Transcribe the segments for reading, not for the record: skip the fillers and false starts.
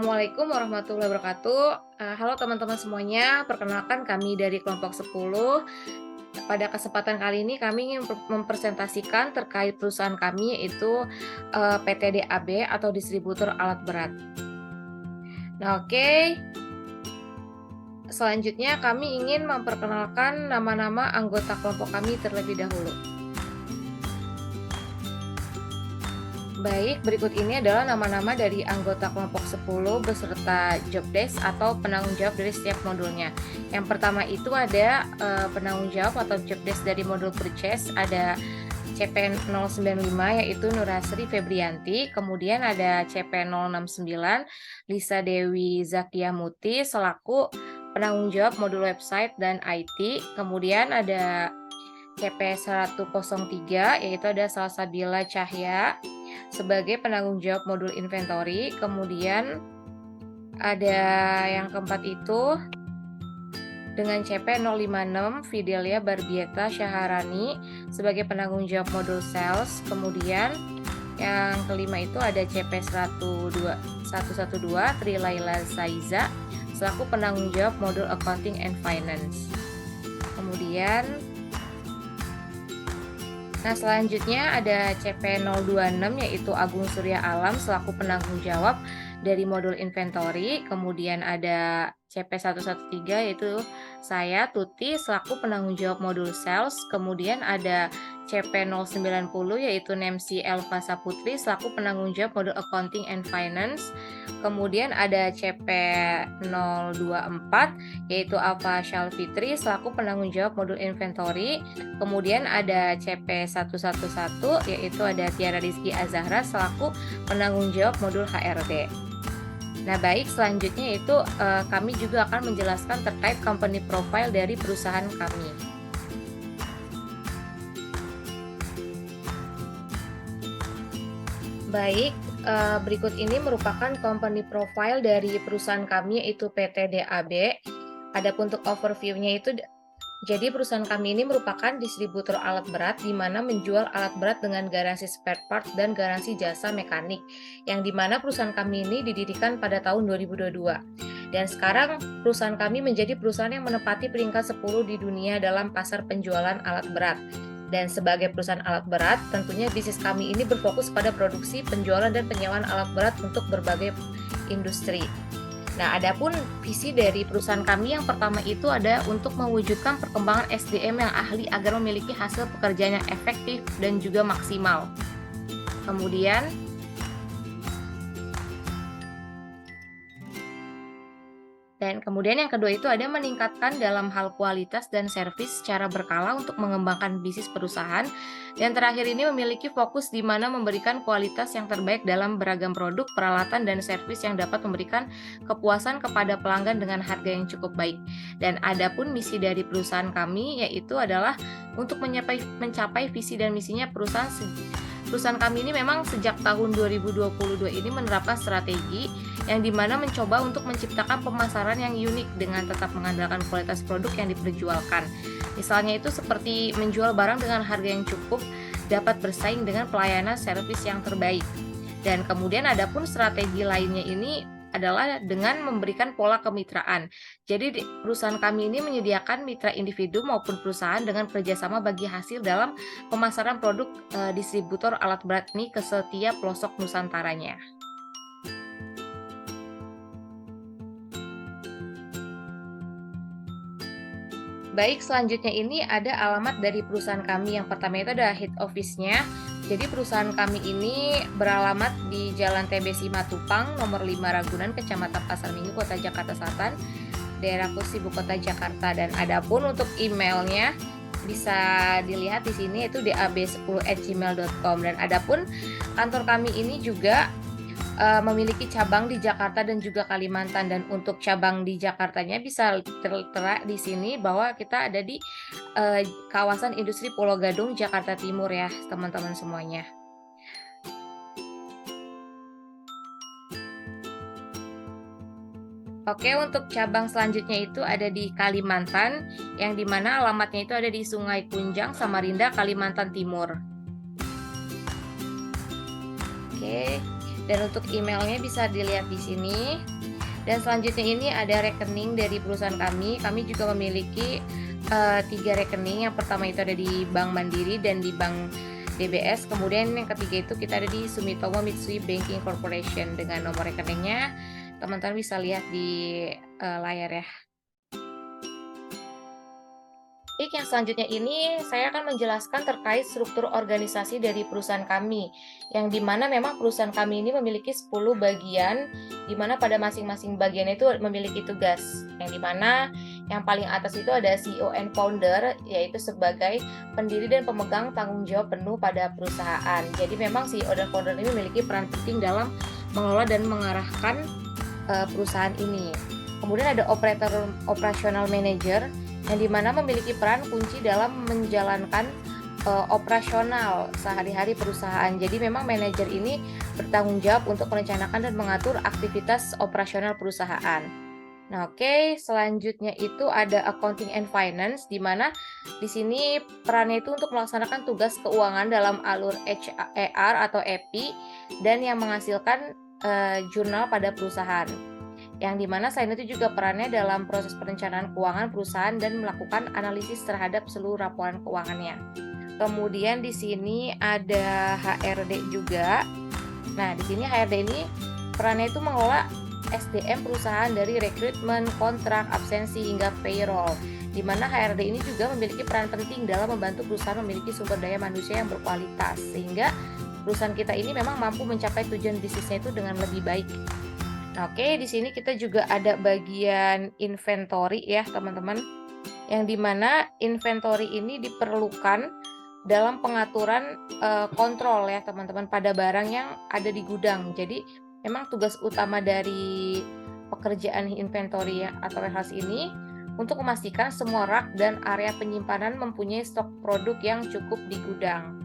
Assalamualaikum warahmatullahi wabarakatuh. Halo teman-teman semuanya, perkenalkan kami dari kelompok 10. Pada kesempatan kali ini kami ingin mempresentasikan terkait perusahaan kami yaitu PT DAB atau distributor alat berat. Nah, oke. Selanjutnya kami ingin memperkenalkan nama-nama anggota kelompok kami terlebih dahulu. Baik, berikut ini adalah nama-nama dari anggota kelompok 10 beserta job desk atau penanggung jawab dari setiap modulnya. Yang pertama itu ada penanggung jawab atau job desk dari modul purchase, ada CP095 yaitu Nurasri Febrianti, kemudian ada CP069 Lisa Dewi Zakia Muti selaku penanggung jawab modul website dan IT, kemudian ada CP103 yaitu ada Salsabila Cahya sebagai penanggung jawab modul inventory, kemudian ada yang keempat itu dengan CP056 Fidelia Barbieta Syaharani sebagai penanggung jawab modul sales, kemudian yang kelima itu ada CP112 Tri Laila Saiza selaku penanggung jawab modul accounting and finance. Kemudian selanjutnya ada CP026 yaitu Agung Surya Alam selaku penanggung jawab dari modul inventory, kemudian ada CP113 yaitu saya Tuti selaku penanggung jawab modul sales, kemudian ada CP090 yaitu Nemsi Elva Saputri selaku penanggung jawab modul accounting and finance, kemudian ada CP024 yaitu Alfa Shalfitri selaku penanggung jawab modul inventory, kemudian ada CP111 yaitu ada Tiara Rizky Azahra selaku penanggung jawab modul HRD. Nah, baik, selanjutnya itu kami juga akan menjelaskan terkait company profile dari perusahaan kami. Baik, berikut ini merupakan company profile dari perusahaan kami yaitu PT DAB. Adapun untuk overview-nya itu jadi perusahaan kami ini merupakan distributor alat berat di mana menjual alat berat dengan garansi spare part dan garansi jasa mekanik, yang di mana perusahaan kami ini didirikan pada tahun 2022. Dan sekarang perusahaan kami menjadi perusahaan yang menempati peringkat 10 di dunia dalam pasar penjualan alat berat. Dan sebagai perusahaan alat berat, tentunya bisnis kami ini berfokus pada produksi, penjualan, dan penyewaan alat berat untuk berbagai industri. Nah, adapun visi dari perusahaan kami yang pertama itu ada untuk mewujudkan perkembangan SDM yang ahli agar memiliki hasil pekerjaan yang efektif dan juga maksimal. Kemudian yang kedua itu ada meningkatkan dalam hal kualitas dan servis secara berkala untuk mengembangkan bisnis perusahaan. Dan terakhir ini memiliki fokus di mana memberikan kualitas yang terbaik dalam beragam produk, peralatan, dan servis yang dapat memberikan kepuasan kepada pelanggan dengan harga yang cukup baik. Dan adapun misi dari perusahaan kami yaitu adalah untuk mencapai visi dan misinya perusahaan kami ini memang sejak tahun 2022 ini menerapkan strategi yang dimana mencoba untuk menciptakan pemasaran yang unik dengan tetap mengandalkan kualitas produk yang diperjualkan. Misalnya itu seperti menjual barang dengan harga yang cukup, dapat bersaing dengan pelayanan servis yang terbaik. Dan kemudian adapun strategi lainnya ini adalah dengan memberikan pola kemitraan. Jadi perusahaan kami ini menyediakan mitra individu maupun perusahaan dengan kerjasama bagi hasil dalam pemasaran produk distributor alat berat ini ke setiap pelosok Nusantaranya. Baik, selanjutnya ini ada alamat dari perusahaan kami. Yang pertama itu ada head office-nya. Jadi perusahaan kami ini beralamat di Jalan TB Simatupang, nomor 5 Ragunan, Kecamatan Pasar Minggu, Kota Jakarta Selatan, daerah khusus Ibu Kota Jakarta. Dan adapun untuk emailnya bisa dilihat di sini yaitu dab10@gmail.com. Dan adapun kantor kami ini juga memiliki cabang di Jakarta dan juga Kalimantan, dan untuk cabang di Jakartanya bisa tertera di sini bahwa kita ada di kawasan industri Pulau Gadung, Jakarta Timur ya teman-teman semuanya. Oke, untuk cabang selanjutnya itu ada di Kalimantan, yang dimana alamatnya itu ada di Sungai Kunjang, Samarinda, Kalimantan Timur. Oke. Dan untuk emailnya bisa dilihat di sini. Dan selanjutnya ini ada rekening dari perusahaan kami. Kami juga memiliki 3 rekening. Yang pertama itu ada di Bank Mandiri dan di Bank DBS. Kemudian yang ketiga itu kita ada di Sumitomo Mitsui Banking Corporation. Dengan nomor rekeningnya teman-teman bisa lihat di layar ya. Baik, yang selanjutnya ini saya akan menjelaskan terkait struktur organisasi dari perusahaan kami, yang dimana memang perusahaan kami ini memiliki 10 bagian, di mana pada masing-masing bagian itu memiliki tugas, yang dimana yang paling atas itu ada CEO and Founder, yaitu sebagai pendiri dan pemegang tanggung jawab penuh pada perusahaan. Jadi memang CEO dan Founder ini memiliki peran penting dalam mengelola dan mengarahkan perusahaan ini. Kemudian ada operational manager, yang dimana memiliki peran kunci dalam menjalankan operasional sehari-hari perusahaan. Jadi memang manajer ini bertanggung jawab untuk merencanakan dan mengatur aktivitas operasional perusahaan. Nah, oke, selanjutnya itu ada accounting and finance, di mana di sini perannya itu untuk melaksanakan tugas keuangan dalam alur ER atau EPI dan yang menghasilkan jurnal pada perusahaan. Yang dimana selain itu juga perannya dalam proses perencanaan keuangan perusahaan dan melakukan analisis terhadap seluruh laporan keuangannya. Kemudian di sini ada HRD juga. Nah, di sini HRD ini perannya itu mengelola SDM perusahaan dari rekrutmen, kontrak, absensi hingga payroll. Di mana HRD ini juga memiliki peran penting dalam membantu perusahaan memiliki sumber daya manusia yang berkualitas sehingga perusahaan kita ini memang mampu mencapai tujuan bisnisnya itu dengan lebih baik. Oke, di sini kita juga ada bagian inventory ya, teman-teman. Yang dimana inventory ini diperlukan dalam pengaturan kontrol ya, teman-teman, pada barang yang ada di gudang. Jadi, memang tugas utama dari pekerjaan inventory ya, atau warehouse ini untuk memastikan semua rak dan area penyimpanan mempunyai stok produk yang cukup di gudang.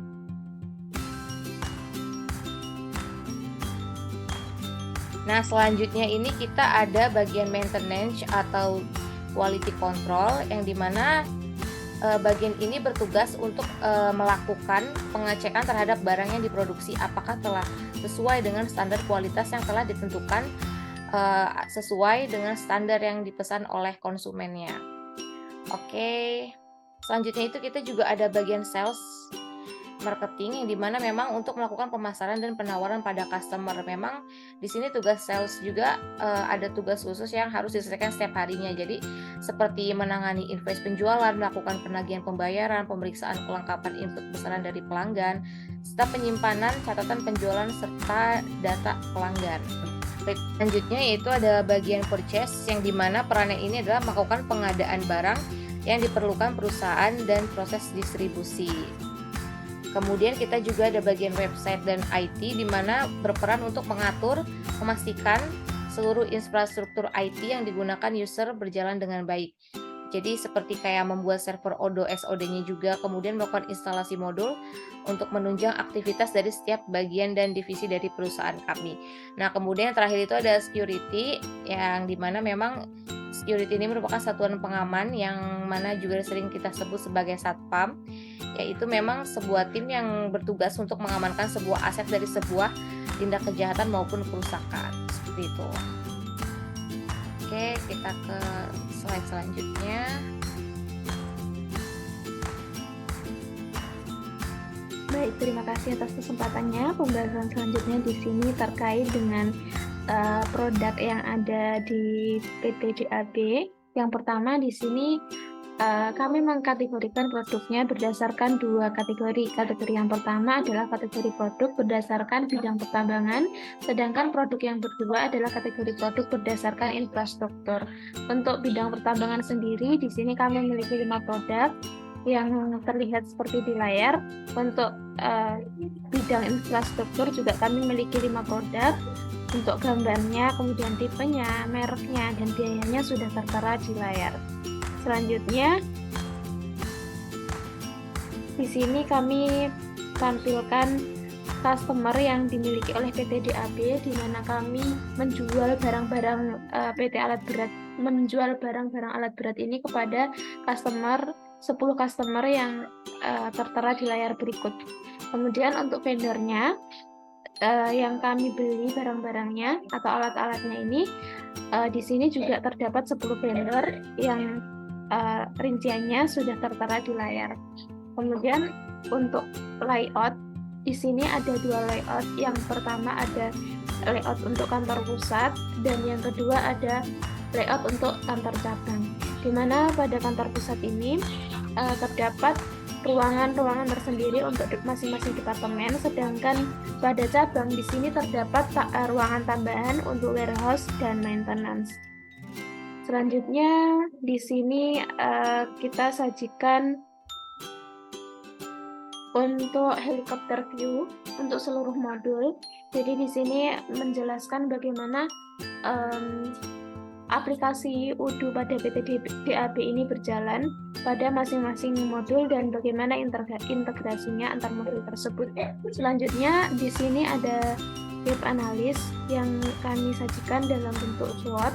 Nah, selanjutnya ini kita ada bagian maintenance atau quality control, yang dimana bagian ini bertugas untuk melakukan pengecekan terhadap barang yang diproduksi apakah telah sesuai dengan standar kualitas yang telah ditentukan sesuai dengan standar yang dipesan oleh konsumennya. Oke, selanjutnya itu kita juga ada bagian sales marketing, yang dimana memang untuk melakukan pemasaran dan penawaran pada customer. Memang di sini tugas sales juga ada tugas khusus yang harus diselesaikan setiap harinya. Jadi seperti menangani invoice penjualan, melakukan penagihan pembayaran, pemeriksaan kelengkapan input pesanan dari pelanggan, serta penyimpanan catatan penjualan serta data pelanggan. Selanjutnya yaitu ada bagian purchase, yang dimana perannya ini adalah melakukan pengadaan barang yang diperlukan perusahaan dan proses distribusi. Kemudian kita juga ada bagian website dan IT, di mana berperan untuk mengatur, memastikan seluruh infrastruktur IT yang digunakan user berjalan dengan baik. Jadi seperti kayak membuat server Odoo SOD-nya juga, kemudian melakukan instalasi modul untuk menunjang aktivitas dari setiap bagian dan divisi dari perusahaan kami. Nah, kemudian terakhir itu ada security, yang dimana memang security ini merupakan satuan pengaman yang mana juga sering kita sebut sebagai satpam, yaitu memang sebuah tim yang bertugas untuk mengamankan sebuah aset dari sebuah tindak kejahatan maupun kerusakan, seperti itu. Oke, kita ke slide selanjutnya. Baik, terima kasih atas kesempatannya. Pembahasan selanjutnya di sini terkait dengan produk yang ada di PT DAB. Yang pertama di sini kami mengkategorikan produknya berdasarkan dua kategori. Kategori yang pertama adalah kategori produk berdasarkan bidang pertambangan, sedangkan produk yang kedua adalah kategori produk berdasarkan infrastruktur. Untuk bidang pertambangan sendiri, di sini kami memiliki 5 produk yang terlihat seperti di layar. Untuk bidang infrastruktur juga kami memiliki 5 produk. Untuk gambarnya, kemudian tipenya, mereknya, dan biayanya sudah tertera di layar. Selanjutnya, di sini kami tampilkan customer yang dimiliki oleh PT DAB, di mana kami menjual barang-barang PT Alat Berat, menjual barang-barang alat berat ini kepada customer, 10 customer yang tertera di layar berikut. Kemudian untuk vendornya, yang kami beli barang-barangnya atau alat-alatnya ini, di sini juga terdapat 10 vendor yang rinciannya sudah tertera di layar. Kemudian untuk layout, di sini ada dua layout. Yang pertama ada layout untuk kantor pusat dan yang kedua ada layout untuk kantor cabang. Di mana pada kantor pusat ini terdapat ruangan-ruangan tersendiri untuk masing-masing departemen, sedangkan pada cabang di sini terdapat ruangan tambahan untuk warehouse dan maintenance. Selanjutnya di sini kita sajikan untuk helikopter view untuk seluruh modul. Jadi di sini menjelaskan bagaimana aplikasi UDU pada PT DAB ini berjalan pada masing-masing modul dan bagaimana integrasinya antar modul tersebut. Selanjutnya di sini ada gap analis yang kami sajikan dalam bentuk SWOT.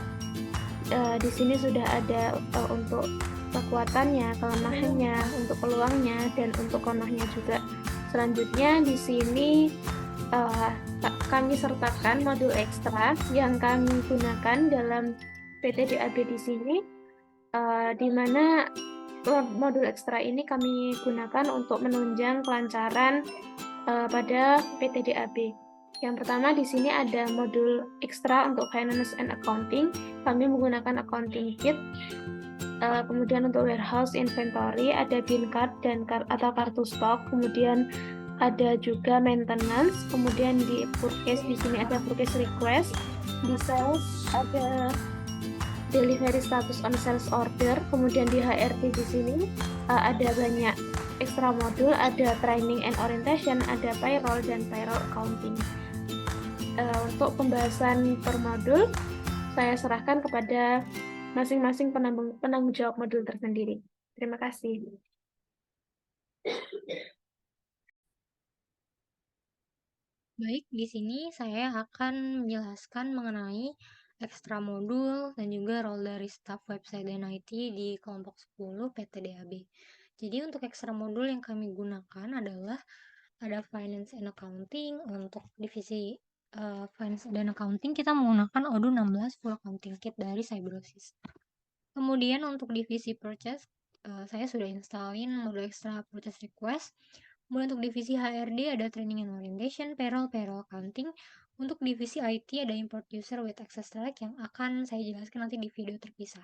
Di sini sudah ada untuk kekuatannya, kelemahannya, untuk peluangnya, dan untuk konahnya juga. Selanjutnya di sini kami sertakan modul ekstra yang kami gunakan dalam PT DAB di sini, di mana modul ekstra ini kami gunakan untuk menunjang kelancaran pada PT DAB. Yang pertama di sini ada modul ekstra untuk finance and accounting. Kami menggunakan accounting kit. Kemudian untuk warehouse inventory ada bin card dan atau kartu stok. Kemudian ada juga maintenance. Kemudian di purchase di sini ada purchase request. Di sales ada delivery status on sales order. Kemudian di HRD di sini ada banyak ekstra modul, ada training and orientation, ada payroll dan payroll accounting. Untuk pembahasan per modul, saya serahkan kepada masing-masing penanggung jawab modul tersendiri. Terima kasih. Baik, di sini saya akan menjelaskan mengenai ekstra modul dan juga role dari staf website dan IT di kelompok 10 PT DAB. Jadi untuk ekstra modul yang kami gunakan adalah ada Finance and Accounting. Untuk divisi Finance dan Accounting kita menggunakan Odoo 16 Full Accounting Kit dari Cyberosis. Kemudian untuk divisi Purchase, saya sudah installin modul ekstra Purchase Request. Kemudian untuk divisi HRD ada Training and Orientation, Payroll Accounting. Untuk divisi IT ada Import User with Access Track yang akan saya jelaskan nanti di video terpisah.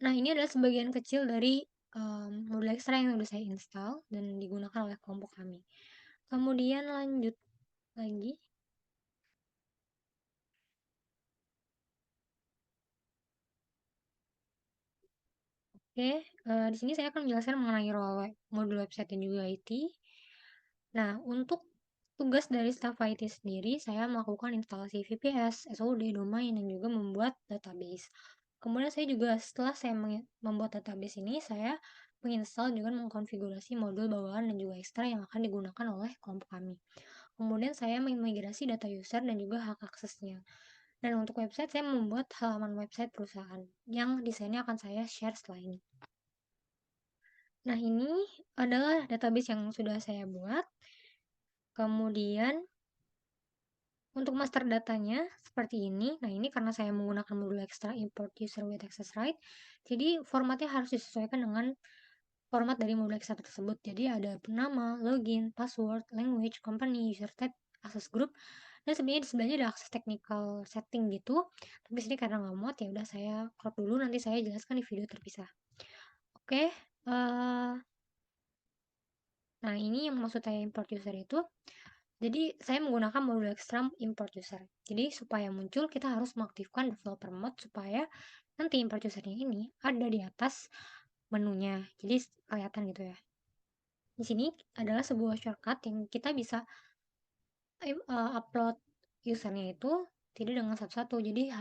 Nah, ini adalah sebagian kecil dari modul ekstra yang sudah saya install dan digunakan oleh kelompok kami. Kemudian lanjut lagi. Oke, di sini saya akan menjelaskan mengenai role modul website dan juga IT. Nah, untuk tugas dari staff IT sendiri, saya melakukan instalasi VPS, SOD, domain, dan juga membuat database. Kemudian saya juga setelah saya membuat database ini, saya menginstal juga mengkonfigurasi modul bawaan dan juga ekstra yang akan digunakan oleh kelompok kami. Kemudian saya memigrasi data user dan juga hak aksesnya. Dan untuk website, saya membuat halaman website perusahaan yang desainnya akan saya share setelah ini. Nah, ini adalah database yang sudah saya buat. Kemudian untuk master datanya seperti ini. Nah, ini karena saya menggunakan modul ekstra import user with access right. Jadi formatnya harus disesuaikan dengan format dari modul ekstra tersebut. Jadi ada nama, login, password, language, company, user type, access group. Dan sebenarnya di sebelahnya ada akses technical setting gitu. Tapi sini karena nggak muat ya udah saya crop dulu, nanti saya jelaskan di video terpisah. Oke, nah ini yang maksud saya import user itu. Jadi saya menggunakan modul ekstra import user. Jadi supaya muncul kita harus mengaktifkan developer mode supaya nanti import usernya ini ada di atas menunya. Jadi kelihatan gitu ya. Di sini adalah sebuah shortcut yang kita bisa upload usernya itu tidak dengan satu-satu. Jadi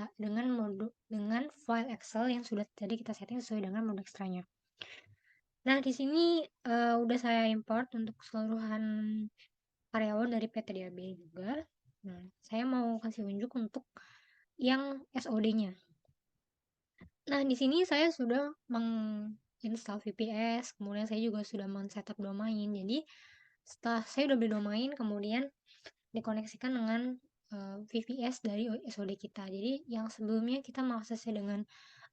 dengan file Excel yang sudah tadi kita setting sesuai dengan modul ekstranya. Nah, di sini udah saya import untuk keseluruhan karyawan dari PT DAB juga. Nah, saya mau kasih unjuk untuk yang SOD-nya. Nah, di sini saya sudah menginstal VPS, kemudian saya juga sudah men-setup domain. Jadi, setelah saya udah beli domain, kemudian dikoneksikan dengan VPS dari SOD kita. Jadi yang sebelumnya kita mengaksesnya dengan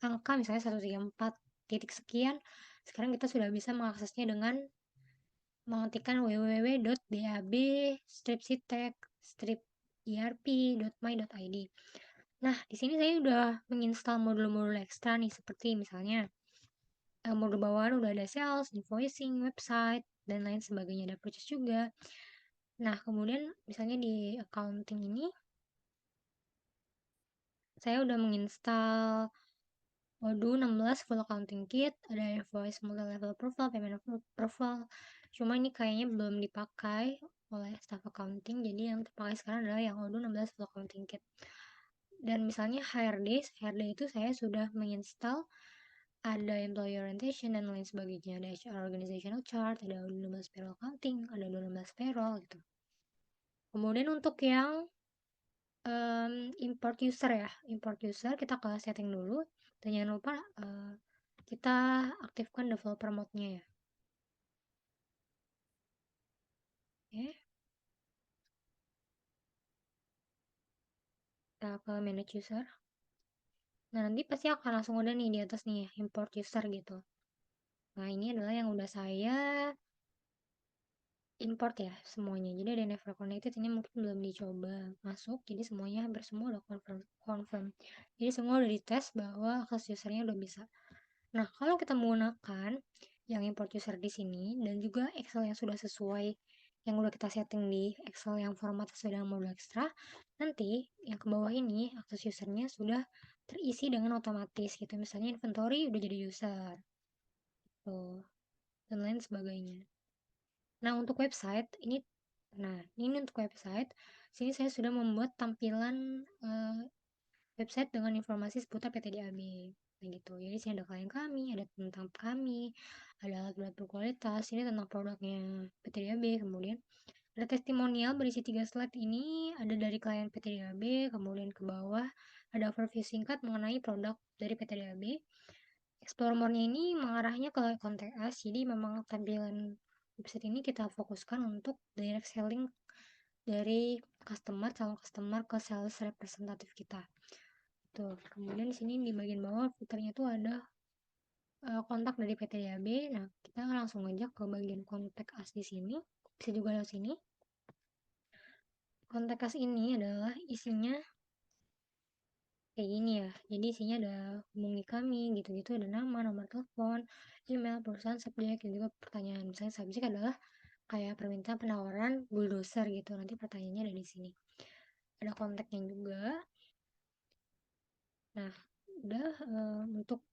angka misalnya 134 titik sekian, sekarang kita sudah bisa mengaksesnya dengan mengetikkan www.dab-sitek-erp.my.id. Nah, di sini saya udah menginstal modul-modul ekstra nih, seperti misalnya modul bawahan udah ada sales, invoicing, website, dan lain sebagainya. Ada purchase juga. Nah, kemudian misalnya di accounting ini, saya udah menginstal modul 16 full accounting kit, ada invoice multi-level approval, payment approval. Cuma ini kayaknya belum dipakai oleh staff accounting, jadi yang terpakai sekarang adalah yang modul 16 full accounting kit. Dan misalnya HRD itu saya sudah menginstal ada employee orientation dan lain sebagainya, ada HR organizational chart, ada 16 payroll accounting, ada 16 payroll gitu. Kemudian untuk yang import user kita ke setting dulu, dan jangan lupa kita aktifkan developer mode-nya ya. Oke, kita ke manage user. Nah, nanti pasti akan langsung ada nih di atas nih import user gitu. Nah, ini adalah yang udah saya import ya semuanya. Jadi ada never connected, ini mungkin belum dicoba masuk, jadi semuanya hampir semua udah confirm. Jadi semua udah dites bahwa akses usernya udah bisa. Nah, kalau kita menggunakan yang import user di sini dan juga Excel yang sudah sesuai yang udah kita setting di Excel yang format sesuai dengan modul ekstra, nanti yang ke bawah ini akses usernya sudah terisi dengan otomatis gitu. Misalnya inventory udah jadi user tuh, dan lain sebagainya. Nah, untuk website ini untuk website, sini saya sudah membuat tampilan website dengan informasi seputar PT DAB. Nah, gitu. Jadi sini ada klien kami, ada tentang kami, ada alat berat berkualitas, ini tentang produknya PT DAB, kemudian ada testimonial berisi 3 slide ini, ada dari klien PT DAB, kemudian ke bawah ada overview singkat mengenai produk dari PT DAB. Explore more-nya ini mengarahnya ke kontak us, jadi memang tampilan website ini kita fokuskan untuk direct selling dari calon customer ke sales representatif kita. Tuh, kemudian di sini di bagian bawah filternya tuh ada kontak dari PT DAB. Nah, kita langsung aja ke bagian kontak us di sini. Bisa juga lewat sini. Kontak us ini adalah isinya kayak gini ya. Jadi isinya ada hubungi kami gitu-gitu, ada nama, nomor telepon, email, perusahaan, subjek, dan juga pertanyaan. Misalnya subjek adalah kayak permintaan penawaran bulldozer gitu. Nanti pertanyaannya ada di sini. Ada kontaknya juga. Nah, udah untuk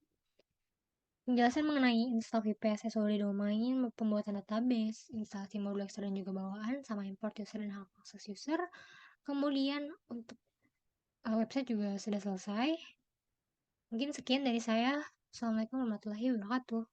penjelasan mengenai install VPS SOD domain, pembuatan database, instalasi modul ekstra dan juga bawaan, sama import user dan hak akses user. Kemudian untuk website juga sudah selesai. Mungkin sekian dari saya. Assalamualaikum warahmatullahi wabarakatuh.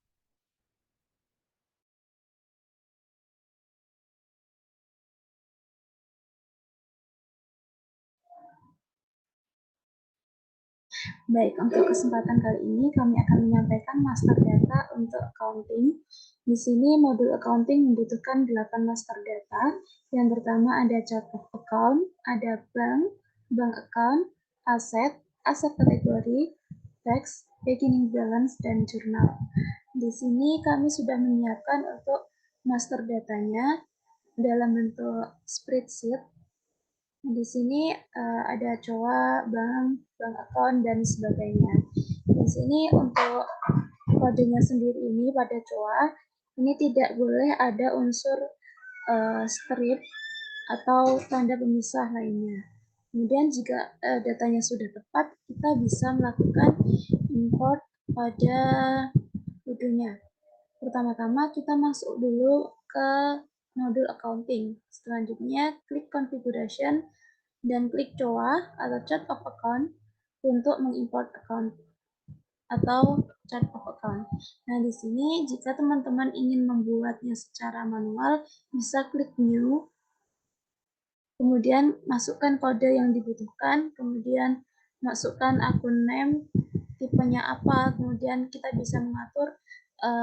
Baik, untuk kesempatan kali ini kami akan menyampaikan master data untuk accounting. Di sini modul accounting membutuhkan 8 master data. Yang pertama ada chart of account, ada bank account, aset kategori, tax, beginning balance, dan jurnal. Di sini kami sudah menyiapkan untuk master datanya dalam bentuk spreadsheet. Di sini ada COA, bank account, dan sebagainya. Di sini untuk kodenya sendiri ini pada COA, ini tidak boleh ada unsur strip atau tanda pemisah lainnya. Kemudian jika datanya sudah tepat, kita bisa melakukan import pada kodenya. Pertama-tama kita masuk dulu ke modul accounting. Selanjutnya klik configuration dan klik COA atau chart of account untuk mengimport account atau chart of account. Nah, di sini jika teman-teman ingin membuatnya secara manual, bisa klik new, kemudian masukkan kode yang dibutuhkan, kemudian masukkan akun name, tipenya apa, kemudian kita bisa mengatur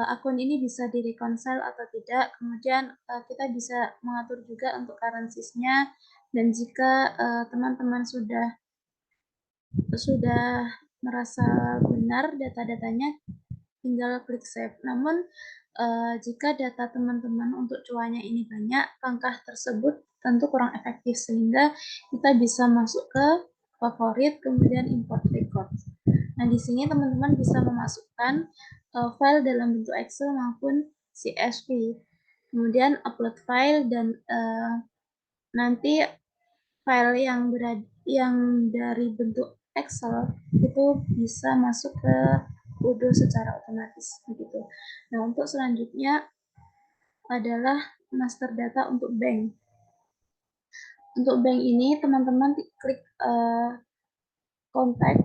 akun ini bisa direconcile atau tidak, kemudian kita bisa mengatur juga untuk currencies-nya, Dan jika teman-teman sudah merasa benar data-datanya, tinggal klik save. Namun jika data teman-teman untuk cuanya ini banyak, langkah tersebut tentu kurang efektif, sehingga kita bisa masuk ke favorit, kemudian import record. Nah, di sini teman-teman bisa memasukkan file dalam bentuk Excel maupun CSV. Kemudian upload file, dan nanti file yang dari bentuk Excel itu bisa masuk ke Odoo secara otomatis begitu. Nah, untuk selanjutnya adalah master data untuk bank. Untuk bank ini teman-teman klik kontak,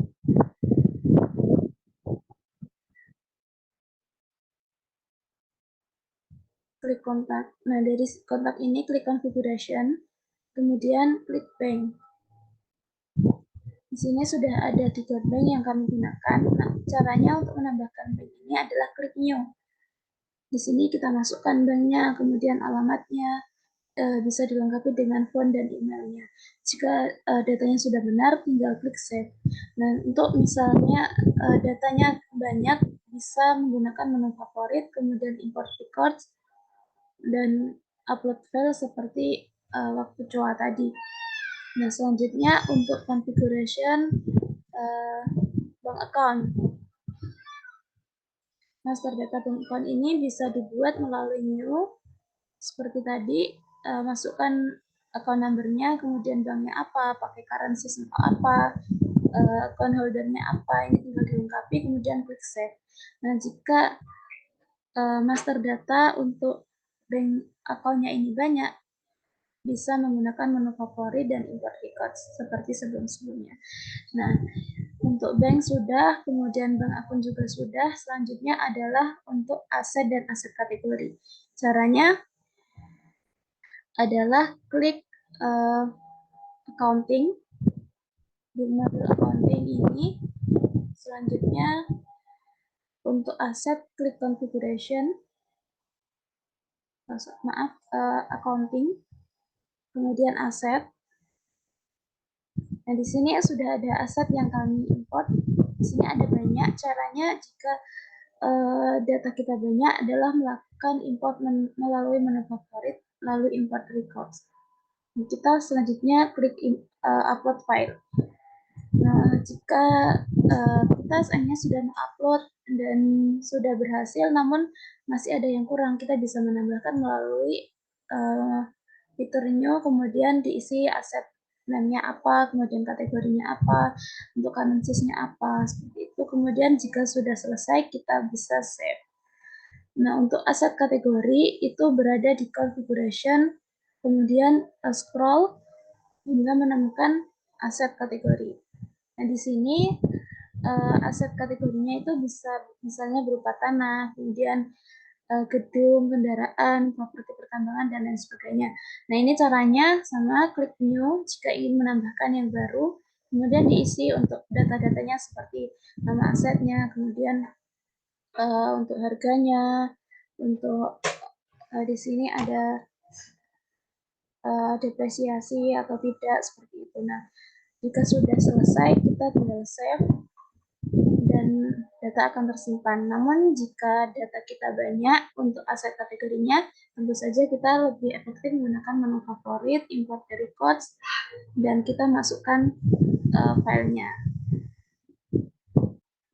klik kontak. Nah, dari kontak ini klik configuration, kemudian klik bank. Di sini sudah ada 3 bank yang kami gunakan. Nah, caranya untuk menambahkan bank ini adalah klik new. Di sini kita masukkan banknya, kemudian alamatnya, bisa dilengkapi dengan phone dan emailnya. Jika datanya sudah benar, tinggal klik save. Nah, untuk misalnya datanya banyak, bisa menggunakan menu favorit, kemudian import records, dan upload file seperti waktu COA tadi. Nah, selanjutnya untuk configuration bank account. Master data bank account ini bisa dibuat melalui new, seperti tadi, masukkan account number-nya, kemudian banknya apa, pakai currency apa, account holder-nya apa, ini tinggal dilengkapi, kemudian klik save. Nah, jika master data untuk bank account-nya ini banyak, bisa menggunakan menu favorit dan import records seperti sebelum-sebelumnya. Nah, untuk bank sudah, kemudian bank akun juga sudah. Selanjutnya adalah untuk aset dan aset kategori. Caranya adalah klik accounting. Di modul accounting ini, selanjutnya untuk aset klik configuration, accounting, kemudian aset. Nah, di sini sudah ada aset yang kami import. Di sini ada banyak. Caranya jika data kita banyak adalah melakukan import melalui menu favorit, lalu import records. Kita selanjutnya klik upload file. Nah, jika kita hanya sudah mengupload dan sudah berhasil, namun masih ada yang kurang, kita bisa menambahkan melalui fitur new, kemudian diisi aset name-nya apa, kemudian kategorinya apa, untuk currency-nya apa, seperti itu. Kemudian jika sudah selesai, kita bisa save. Nah, untuk aset kategori itu berada di configuration, kemudian scroll hingga menemukan aset kategori. Nah, di sini aset kategorinya itu bisa misalnya berupa tanah, kemudian gedung, kendaraan, properti pertambangan, dan lain sebagainya. Nah, ini caranya sama, klik new jika ingin menambahkan yang baru, kemudian diisi untuk data-datanya seperti nama asetnya, kemudian untuk harganya, untuk di sini ada depresiasi atau tidak, seperti itu. Nah, jika sudah selesai, kita tinggal save dan data akan tersimpan. Namun jika data kita banyak untuk aset kategorinya, tentu saja kita lebih efektif menggunakan menu favorit, import records, dan kita masukkan filenya.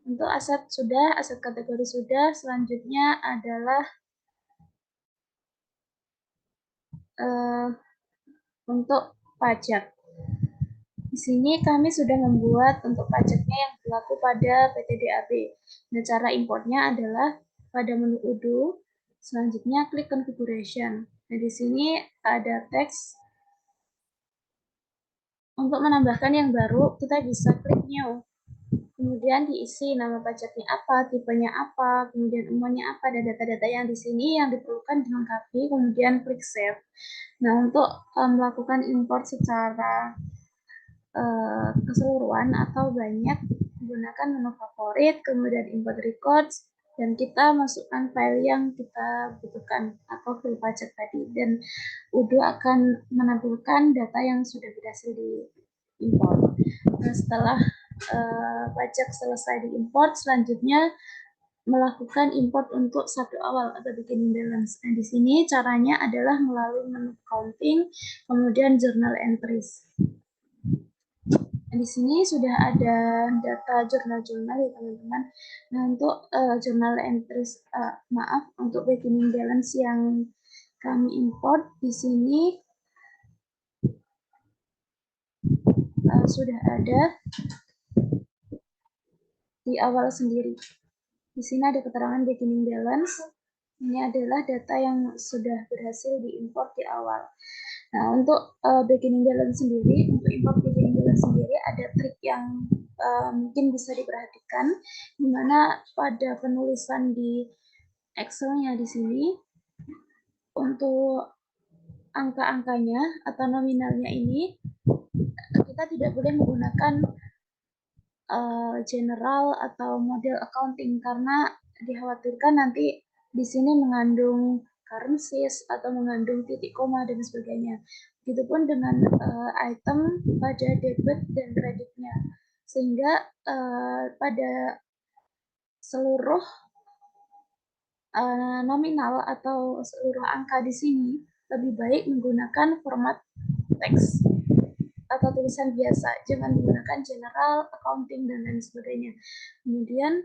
Untuk aset sudah, aset kategori sudah, selanjutnya adalah untuk pajak. Di sini kami sudah membuat untuk pajaknya yang berlaku pada PT DAB. Nah, cara importnya adalah pada menu Odoo, selanjutnya klik configuration. Nah, di sini ada teks. Untuk menambahkan yang baru, kita bisa klik new. Kemudian diisi nama pajaknya apa, tipenya apa, kemudian umurnya apa, dan data-data yang di sini yang diperlukan dilengkapi, kemudian klik save. Nah, untuk melakukan import secara keseluruhan atau banyak, menggunakan menu favorit, kemudian import records, dan kita masukkan file yang kita butuhkan atau file pajak tadi, dan Udo akan menampilkan data yang sudah berhasil diimport. Nah, setelah pajak selesai diimport, selanjutnya melakukan import untuk saldo awal atau beginning balance. Nah, di sini caranya adalah melalui menu accounting, kemudian journal entries. Di sini sudah ada data jurnal-jurnal ya teman-teman. Nah, untuk jurnal entries, untuk beginning balance yang kami import di sini sudah ada di awal sendiri. Di sini ada keterangan beginning balance. Ini adalah data yang sudah berhasil diimport di awal. Nah, untuk beginning balance sendiri, untuk import beginning balance sendiri ada trik yang mungkin bisa diperhatikan, di mana pada penulisan di Excel-nya di sini untuk angka-angkanya atau nominalnya ini kita tidak boleh menggunakan general atau model accounting karena dikhawatirkan nanti di sini mengandung currencies atau mengandung titik koma dan sebagainya. Begitupun dengan item pada debit dan kreditnya, sehingga pada seluruh nominal atau seluruh angka di sini lebih baik menggunakan format teks atau tulisan biasa, jangan menggunakan general, accounting, dan lain sebagainya. Kemudian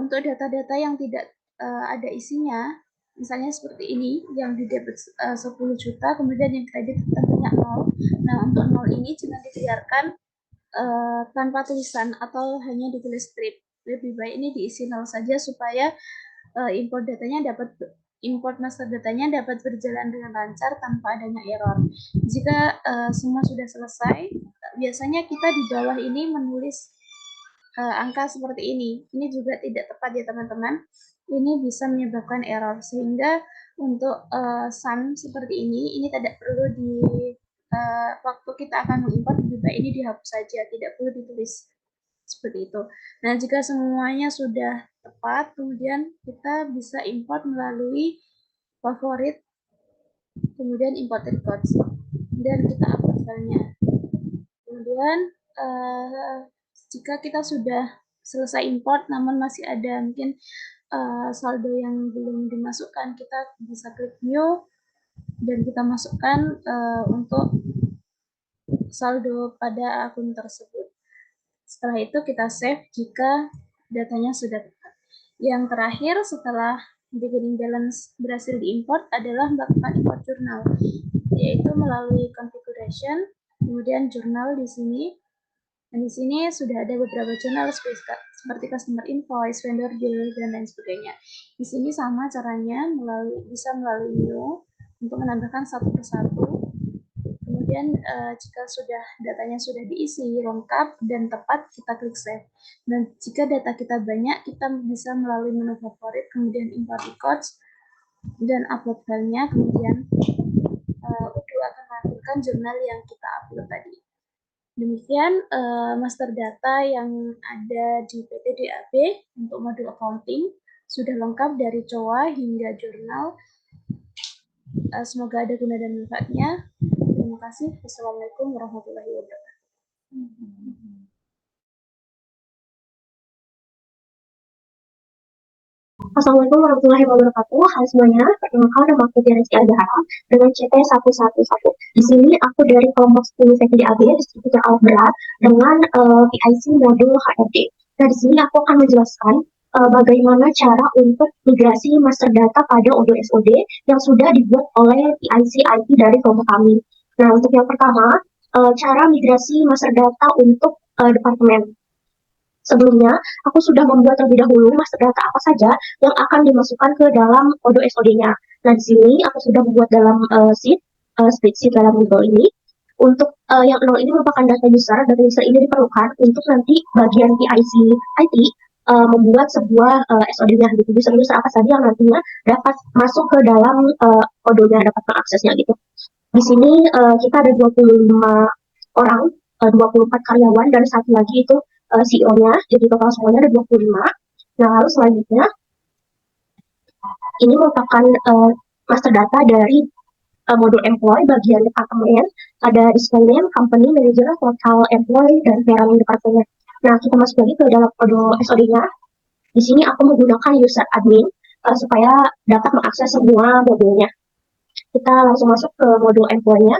untuk data-data yang tidak ada isinya, misalnya seperti ini, yang di debit 10 juta, kemudian yang kredit tentunya 0. Nah, untuk 0 ini jangan dibiarkan tanpa tulisan atau hanya ditulis strip. Lebih baik ini diisi 0 saja supaya import master datanya dapat berjalan dengan lancar tanpa adanya error. Jika semua sudah selesai, biasanya kita di bawah ini menulis angka seperti ini. Ini juga tidak tepat ya teman-teman. Ini bisa menyebabkan error, sehingga untuk sum seperti ini tidak perlu waktu kita akan mengimport, lebih baik ini dihapus saja, tidak perlu ditulis seperti itu. Nah, jika semuanya sudah tepat, kemudian kita bisa import melalui favorit, kemudian import records, dan kita upload filenya. Kemudian jika kita sudah selesai import namun masih ada mungkin saldo yang belum dimasukkan, kita bisa klik new dan kita masukkan untuk saldo pada akun tersebut. Setelah itu kita save jika datanya sudah tepat. Yang terakhir setelah beginning balance berhasil diimport adalah melakukan import jurnal, yaitu melalui configuration, kemudian jurnal di sini. Dan di sini sudah ada beberapa jurnal seperti customer invoice, vendor bill, dan lain sebagainya. Di sini sama caranya, bisa melalui new untuk menambahkan satu persatu. Kemudian jika datanya sudah diisi lengkap dan tepat, kita klik save. Dan jika data kita banyak, kita bisa melalui menu favorit, kemudian import records dan upload filenya. Kemudian Udo akan menampilkan jurnal yang kita upload tadi. Demikian master data yang ada di PTDAB untuk modul accounting sudah lengkap dari COA hingga jurnal. Semoga ada guna dan manfaatnya. Terima kasih. Wassalamualaikum warahmatullahi wabarakatuh. Assalamualaikum warahmatullahi wabarakatuh. Hai semuanya, perkenalkan nama aku Rizky Agahara dengan CT 111. Di sini aku dari kelompok 10 PTDAB distributor alat berat dengan PIC modul HRD. Nah, di sini aku akan menjelaskan bagaimana cara untuk migrasi master data pada Odoo SOD yang sudah dibuat oleh PIC IT dari kelompok kami. Nah, untuk yang pertama, cara migrasi master data untuk departemen. Sebelumnya, aku sudah membuat terlebih dahulu master data apa saja yang akan dimasukkan ke dalam Odoo SOD-nya. Nah, di sini aku sudah membuat dalam spreadsheet dalam Google ini. Untuk yang 0 ini merupakan data user. Data user ini diperlukan untuk nanti bagian PIC IT membuat sebuah SOD-nya gitu. User-user apa saja yang nantinya dapat masuk ke dalam Odoo-nya, dapat mengaksesnya gitu. Di sini kita ada 25 orang, 24 karyawan, dan satu lagi itu CEO-nya, jadi total semuanya ada 25. Nah, lalu selanjutnya Ini merupakan master data dari modul employee bagian departemen. Ada display name, company, manager, total employee, dan parent departemen. Nah, kita masuk lagi ke dalam modul SOD-nya. Di sini aku menggunakan user admin supaya dapat mengakses semua modulnya. Kita langsung masuk ke modul employee-nya.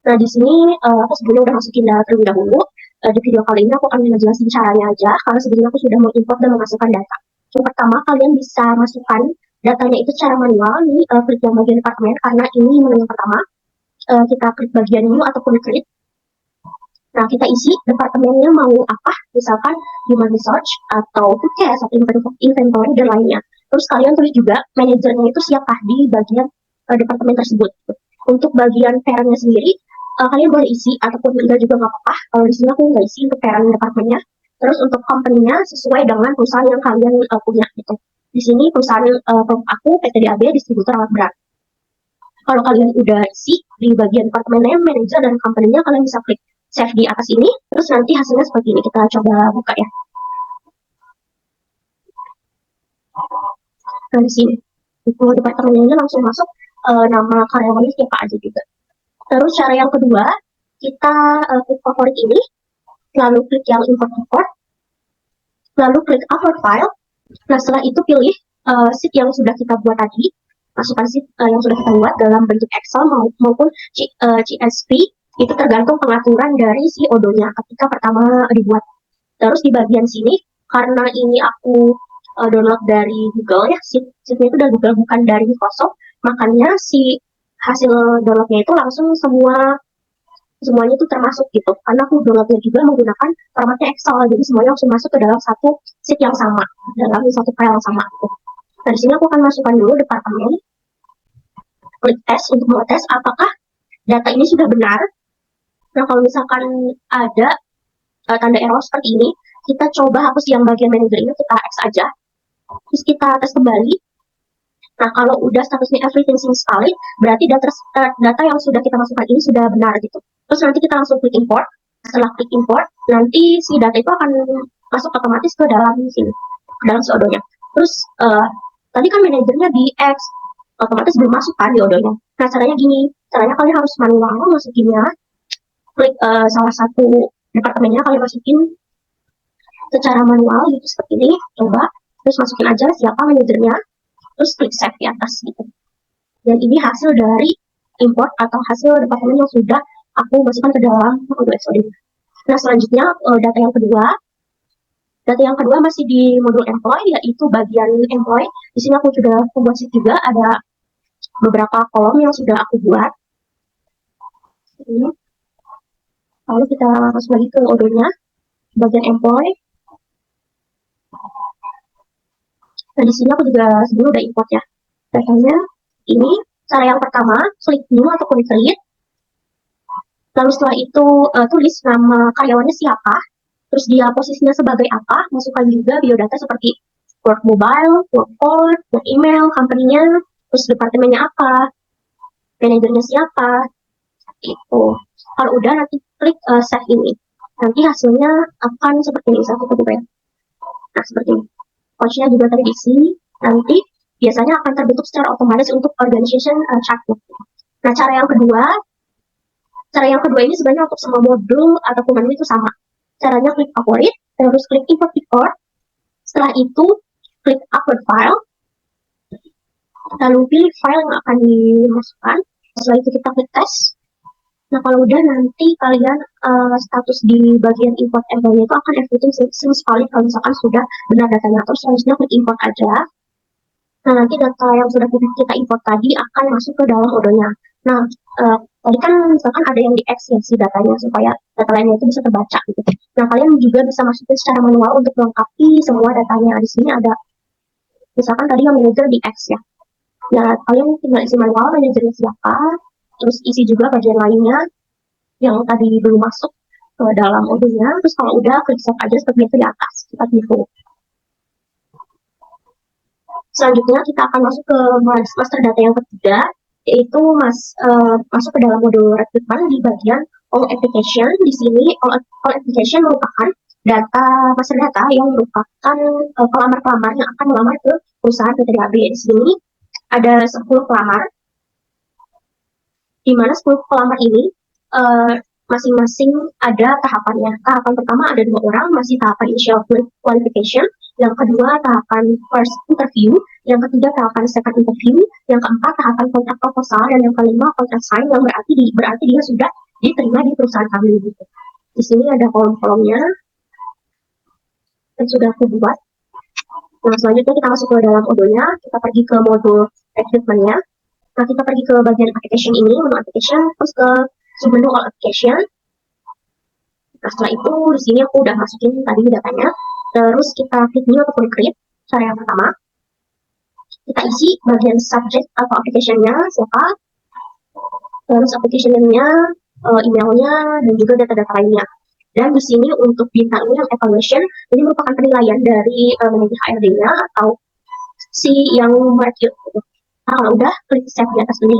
Nah, di sini aku sebelumnya udah masukin data terlebih dahulu. Di video kali ini aku akan menjelaskan caranya aja, karena sebelumnya aku sudah mengimport dan memasukkan data. Yang pertama, kalian bisa masukkan datanya itu secara manual. Nih, klik yang bagian departemen, karena ini menu yang pertama. Kita klik bagian new ataupun klik. Nah, kita isi departemennya mau apa, misalkan human research atau foodcast atau inventory dan lainnya. Terus kalian tulis juga manajernya itu siapa di bagian departemen tersebut. Untuk bagian parentnya sendiri, kalian boleh isi ataupun enggak juga nggak apa-apa. Kalau di sini aku nggak isi untuk parent departemennya. Terus untuk company-nya sesuai dengan perusahaan yang kalian punya gitu. Di sini perusahaan aku PT DAB distributor alat berat. Kalau kalian udah isi di bagian departemen name, manager, dan company-nya, kalian bisa klik save di atas ini. Terus nanti hasilnya seperti ini. Kita coba buka ya. Nah, di sini itu departemennya langsung masuk nama karyawannya siapa aja juga. Terus cara yang kedua, kita klik favorit ini, lalu klik yang import, lalu klik upload file. Nah, setelah itu pilih sheet yang sudah kita buat tadi, masukkan sheet yang sudah kita buat dalam bentuk Excel maupun CSV, itu tergantung pengaturan dari si Odoo-nya ketika pertama dibuat. Terus di bagian sini, karena ini aku download dari Google ya, sheet-nya itu dari Google bukan dari Microsoft, makanya si hasil downloadnya itu langsung semuanya itu termasuk gitu. Karena aku downloadnya juga menggunakan formatnya Excel, jadi semuanya langsung masuk ke dalam satu sheet yang sama, dalam satu file yang sama gitu. Nah, di sini aku akan masukkan dulu departemen, klik tes untuk mengetes apakah data ini sudah benar. Nah, kalau misalkan ada tanda error seperti ini, kita coba hapus yang bagian manager ini, kita X aja. Terus kita tes kembali. Nah, kalau udah statusnya everything seems valid, berarti data yang sudah kita masukkan ini sudah benar gitu. Terus nanti kita langsung klik import. Setelah klik import, nanti si data itu akan masuk otomatis ke dalam sini, ke dalam si Odoo-nya. Terus tadi kan manajernya di X, otomatis belum masuk kan di Odoo-nya. Nah, caranya gini, caranya kalian harus manual masukinnya. Klik salah satu departemennya, kalian masukin secara manual gitu seperti ini, coba. Terus masukin aja siapa manajernya, terus klik save di atas gitu. Dan ini hasil dari import atau hasil departemen yang sudah aku masukkan ke dalam modul SOD. Nah, selanjutnya data yang kedua masih di modul employee, yaitu bagian employee. Di sini aku sudah membuat sheet juga, ada beberapa kolom yang sudah aku buat. Ini. Lalu kita masuk lagi ke Odoo-nya, bagian employee. Nah, di sini aku juga sebelum udah import ya. Datanya ini, cara yang pertama, klik new atau klik create. Lalu setelah itu tulis nama karyawannya siapa, terus dia posisinya sebagai apa, masukkan juga biodata seperti work mobile, work code, work email, company-nya, terus departemennya apa, manajernya siapa, itu. Kalau udah nanti klik save ini. Nanti hasilnya akan seperti ini, saya buka ya. Nah, seperti ini. Coach-nya juga tadi diisi, nanti biasanya akan terbentuk secara otomatis untuk organization chart. Nah, cara yang kedua ini sebenarnya untuk semua modul ataupun menu itu sama. Caranya klik favorit, terus klik import record. Setelah itu klik upload file, lalu pilih file yang akan dimasukkan. Setelah itu kita klik tes. Nah, kalau udah nanti kalian status di bagian import employee itu akan everything seems valid kalau misalkan sudah benar datanya. Terus selanjutnya klik import aja. Nah, nanti data yang sudah kita import tadi akan masuk ke dalam Odoo-nya. Nah, tadi kan misalkan ada yang di X ya si datanya supaya data lainnya itu bisa terbaca gitu. Nah, kalian juga bisa masukin secara manual untuk melengkapi semua datanya. Di sini ada misalkan tadi yang manajer di X ya. Ya, kalian tinggal isi manual manajernya siapa, terus isi juga bagian lainnya yang tadi belum masuk ke dalam Odoo-nya. Terus kalau udah klik save aja seperti itu di atas, kita default. Selanjutnya kita akan masuk ke master data yang ketiga, yaitu masuk ke dalam modul rekrutmen di bagian all application. Di sini all application merupakan data master data yang merupakan pelamar-pelamar yang akan melamar ke perusahaan PT DAB. Di sini ada 10 pelamar, di mana 10 pelamar ini masing-masing ada tahapannya. Tahapan pertama ada 2 orang, masih tahapan initial qualification. Yang kedua tahapan first interview, yang ketiga tahapan second interview, yang keempat tahapan kontrak proposal, dan yang kelima kontrak sign, yang berarti dia sudah diterima di perusahaan kami gitu. Di sini ada kolom-kolomnya yang sudah aku buat. Nah, selanjutnya kita masuk ke dalam modunya, kita pergi ke modul recruitment-nya. Nah, kita pergi ke bagian application ini, menu application, terus ke submenu all application. Nah, setelah itu di sini aku udah masukin tadi datanya. Terus kita klik new ataupun create, cara yang pertama. Kita isi bagian subject atau application-nya, siapa, terus application name-nya, emailnya, dan juga data-data lainnya. Dan di sini untuk bintangnya yang evaluation, ini merupakan penilaian dari manajer HRD-nya atau si yang merekrut. Nah, kalau udah, klik save di atas ini.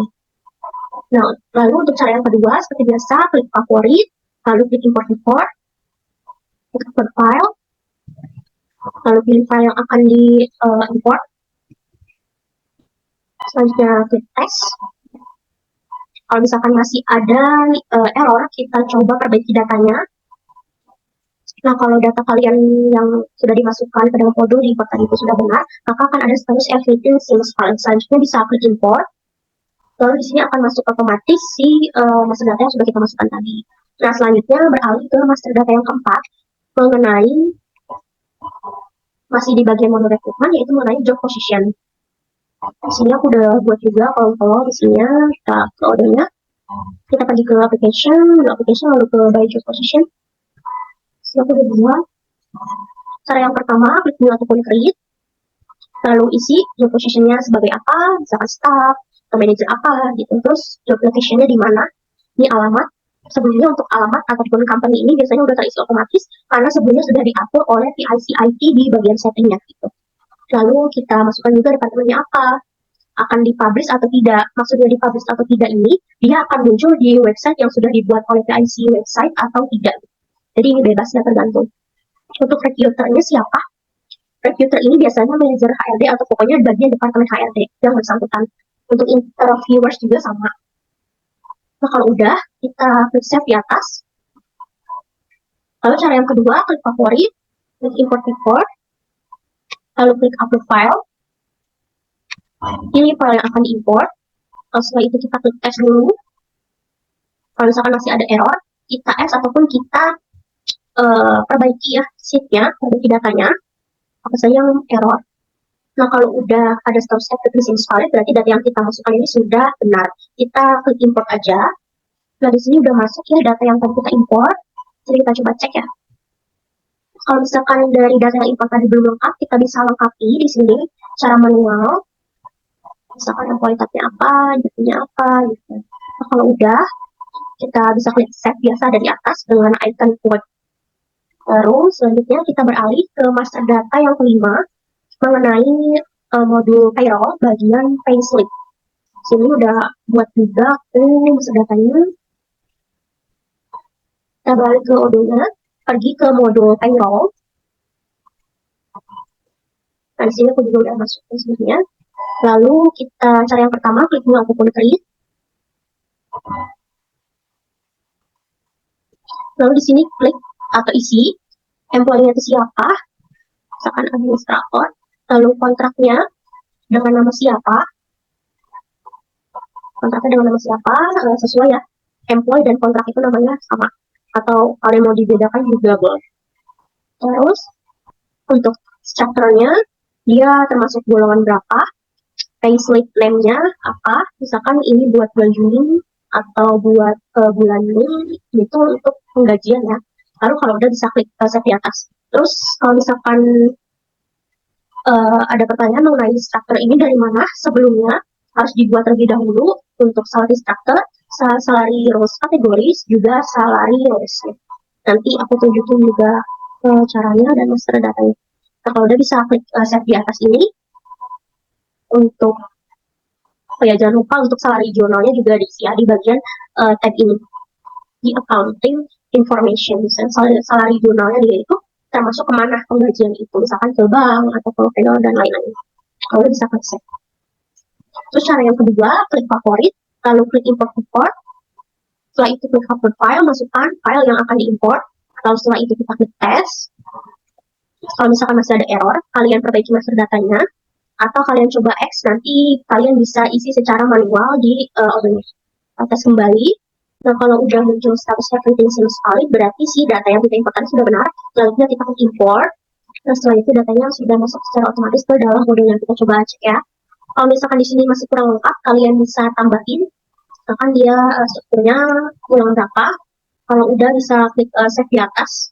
Nah, lalu untuk cara yang kedua, seperti biasa, klik favorit, lalu klik import report, klik upload file, lalu pilih file yang akan di-import. Selanjutnya klik test. Kalau misalkan masih ada error, kita coba perbaiki datanya. Nah, kalau data kalian yang sudah dimasukkan ke dalam modul di import tadi itu sudah benar, maka akan ada status everything seems fine. Selanjutnya bisa klik import. Lalu di sini akan masuk otomatis si master data yang sudah kita masukkan tadi. Nah, selanjutnya beralih ke master data yang keempat mengenai masih di bagian modul rekrutmen, yaitu mengenai job position. Di sini aku udah buat juga kolom-kolom isinya, kita ke ordernya. Kita pergi ke application lalu ke by job position. Aku udah buat. Cara yang pertama, klik new ataupun create, lalu isi job position-nya sebagai apa, misalkan staff, atau manager apa, gitu. Terus job location-nya di mana, ini alamat. Sebelumnya untuk alamat ataupun company ini biasanya udah terisi otomatis, karena sebelumnya sudah diatur oleh PIC IT di bagian setting-nya, gitu. Lalu kita masukkan juga departemennya apa, akan dipublish atau tidak. Maksudnya dipublish atau tidak ini, dia akan muncul di website yang sudah dibuat oleh PIC website atau tidak. Jadi ini bebas ya, tergantung. Untuk recruiternya siapa? Recruiter ini biasanya manajer HRD atau pokoknya bagian departemen HRD yang bersangkutan. Untuk interviewers juga sama. Nah, kalau udah, kita klik save di atas. Lalu cara yang kedua, klik favorit, klik import report, lalu klik upload file. Ini file yang akan diimport. Setelah itu kita klik test dulu. Kalau misalkan masih ada error, kita S ataupun kita perbaiki ya sheet-nya, perbaiki datanya, apa saja yang error. Nah, kalau udah ada status everything seems valid, berarti data yang kita masukkan ini sudah benar. Kita klik import aja. Nah, di sini udah masuk ya data yang tadi kita import. Jadi kita coba cek ya. Kalau misalkan dari data yang import tadi belum lengkap, kita bisa lengkapi di sini secara manual. Misalkan yang kualitasnya apa, datanya apa, gitu. Nah, kalau udah, kita bisa klik save biasa dari atas dengan icon quote. Terus selanjutnya kita beralih ke master data yang kelima mengenai modul payroll bagian payslip. Sini udah buat juga master datanya. Kita balik ke modulnya, pergi ke modul payroll. Nah, di sini aku juga udah masukin sebenarnya. Lalu kita cara yang pertama klik new ataupun create. Lalu di sini klik atau isi employee-nya itu siapa, misalkan administrator, lalu kontraknya dengan nama siapa, sesuai ya, employee dan kontrak itu namanya sama, atau kalau yang mau dibedakan juga boleh. Terus untuk structure-nya, dia termasuk golongan berapa, payslip name-nya apa, misalkan ini buat bulan Juni atau buat bulan Mei, itu untuk penggajian ya. Lalu kalau udah bisa klik save di atas. Terus kalau misalkan ada pertanyaan mengenai structure ini dari mana, sebelumnya harus dibuat terlebih dahulu untuk salary structure, salary roles kategoris, juga salary roles. Nanti aku tunjukin juga caranya dan master datanya. Nah, kalau udah bisa klik save di atas ini. Untuk ya jangan lupa untuk salary jurnalnya juga diisi ya, di bagian tab ini di accounting information. Misalnya salary jurnalnya dia itu termasuk kemana penggajian itu, misalkan ke bank atau ke vendor dan lain-lain. Lalu bisa klik save. Terus cara yang kedua, klik favorit, lalu klik import. Setelah itu klik upload file, masukkan file yang akan diimport. Lalu setelah itu kita klik test. Kalau misalkan masih ada error, kalian perbaiki master datanya, atau kalian coba X, nanti kalian bisa isi secara manual di Odoo. Tes kembali. Nah, kalau udah muncul status everything seems valid, berarti si data yang kita importkan sudah benar. Selanjutnya kita klik import. Nah, setelah itu datanya sudah masuk secara otomatis ke dalam modul yang kita coba cek ya. Kalau misalkan di sini masih kurang lengkap, kalian bisa tambahin. Misalkan dia strukturnya kurang berapa. Kalau udah bisa klik save di atas.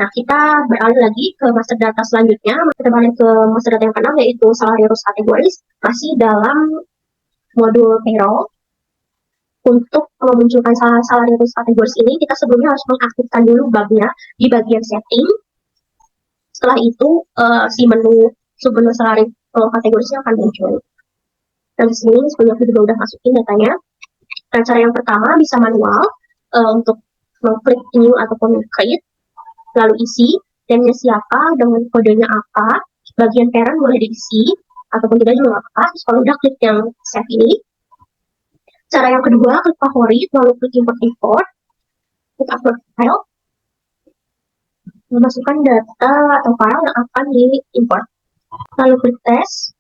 Nah, kita beralih lagi ke master data selanjutnya. Kita balik ke master data yang keenam, yaitu salary rows categories. Masih dalam modul payroll. Untuk memunculkan salary rows categories ini, kita sebelumnya harus mengaktifkan dulu bugnya di bagian setting. Setelah itu, si menu submenu salary row categories-nya akan muncul. Dan di sini sebelumnya aku juga udah masukin datanya. Nah, cara yang pertama bisa manual untuk mengklik new ataupun create, lalu isi namenya siapa dengan kodenya apa, bagian parent boleh diisi ataupun tidak juga nggak apa-apa. Terus kalau udah klik yang save ini, cara yang kedua klik favorit, lalu klik import, klik upload file, memasukkan data atau file yang akan diimport, lalu klik test.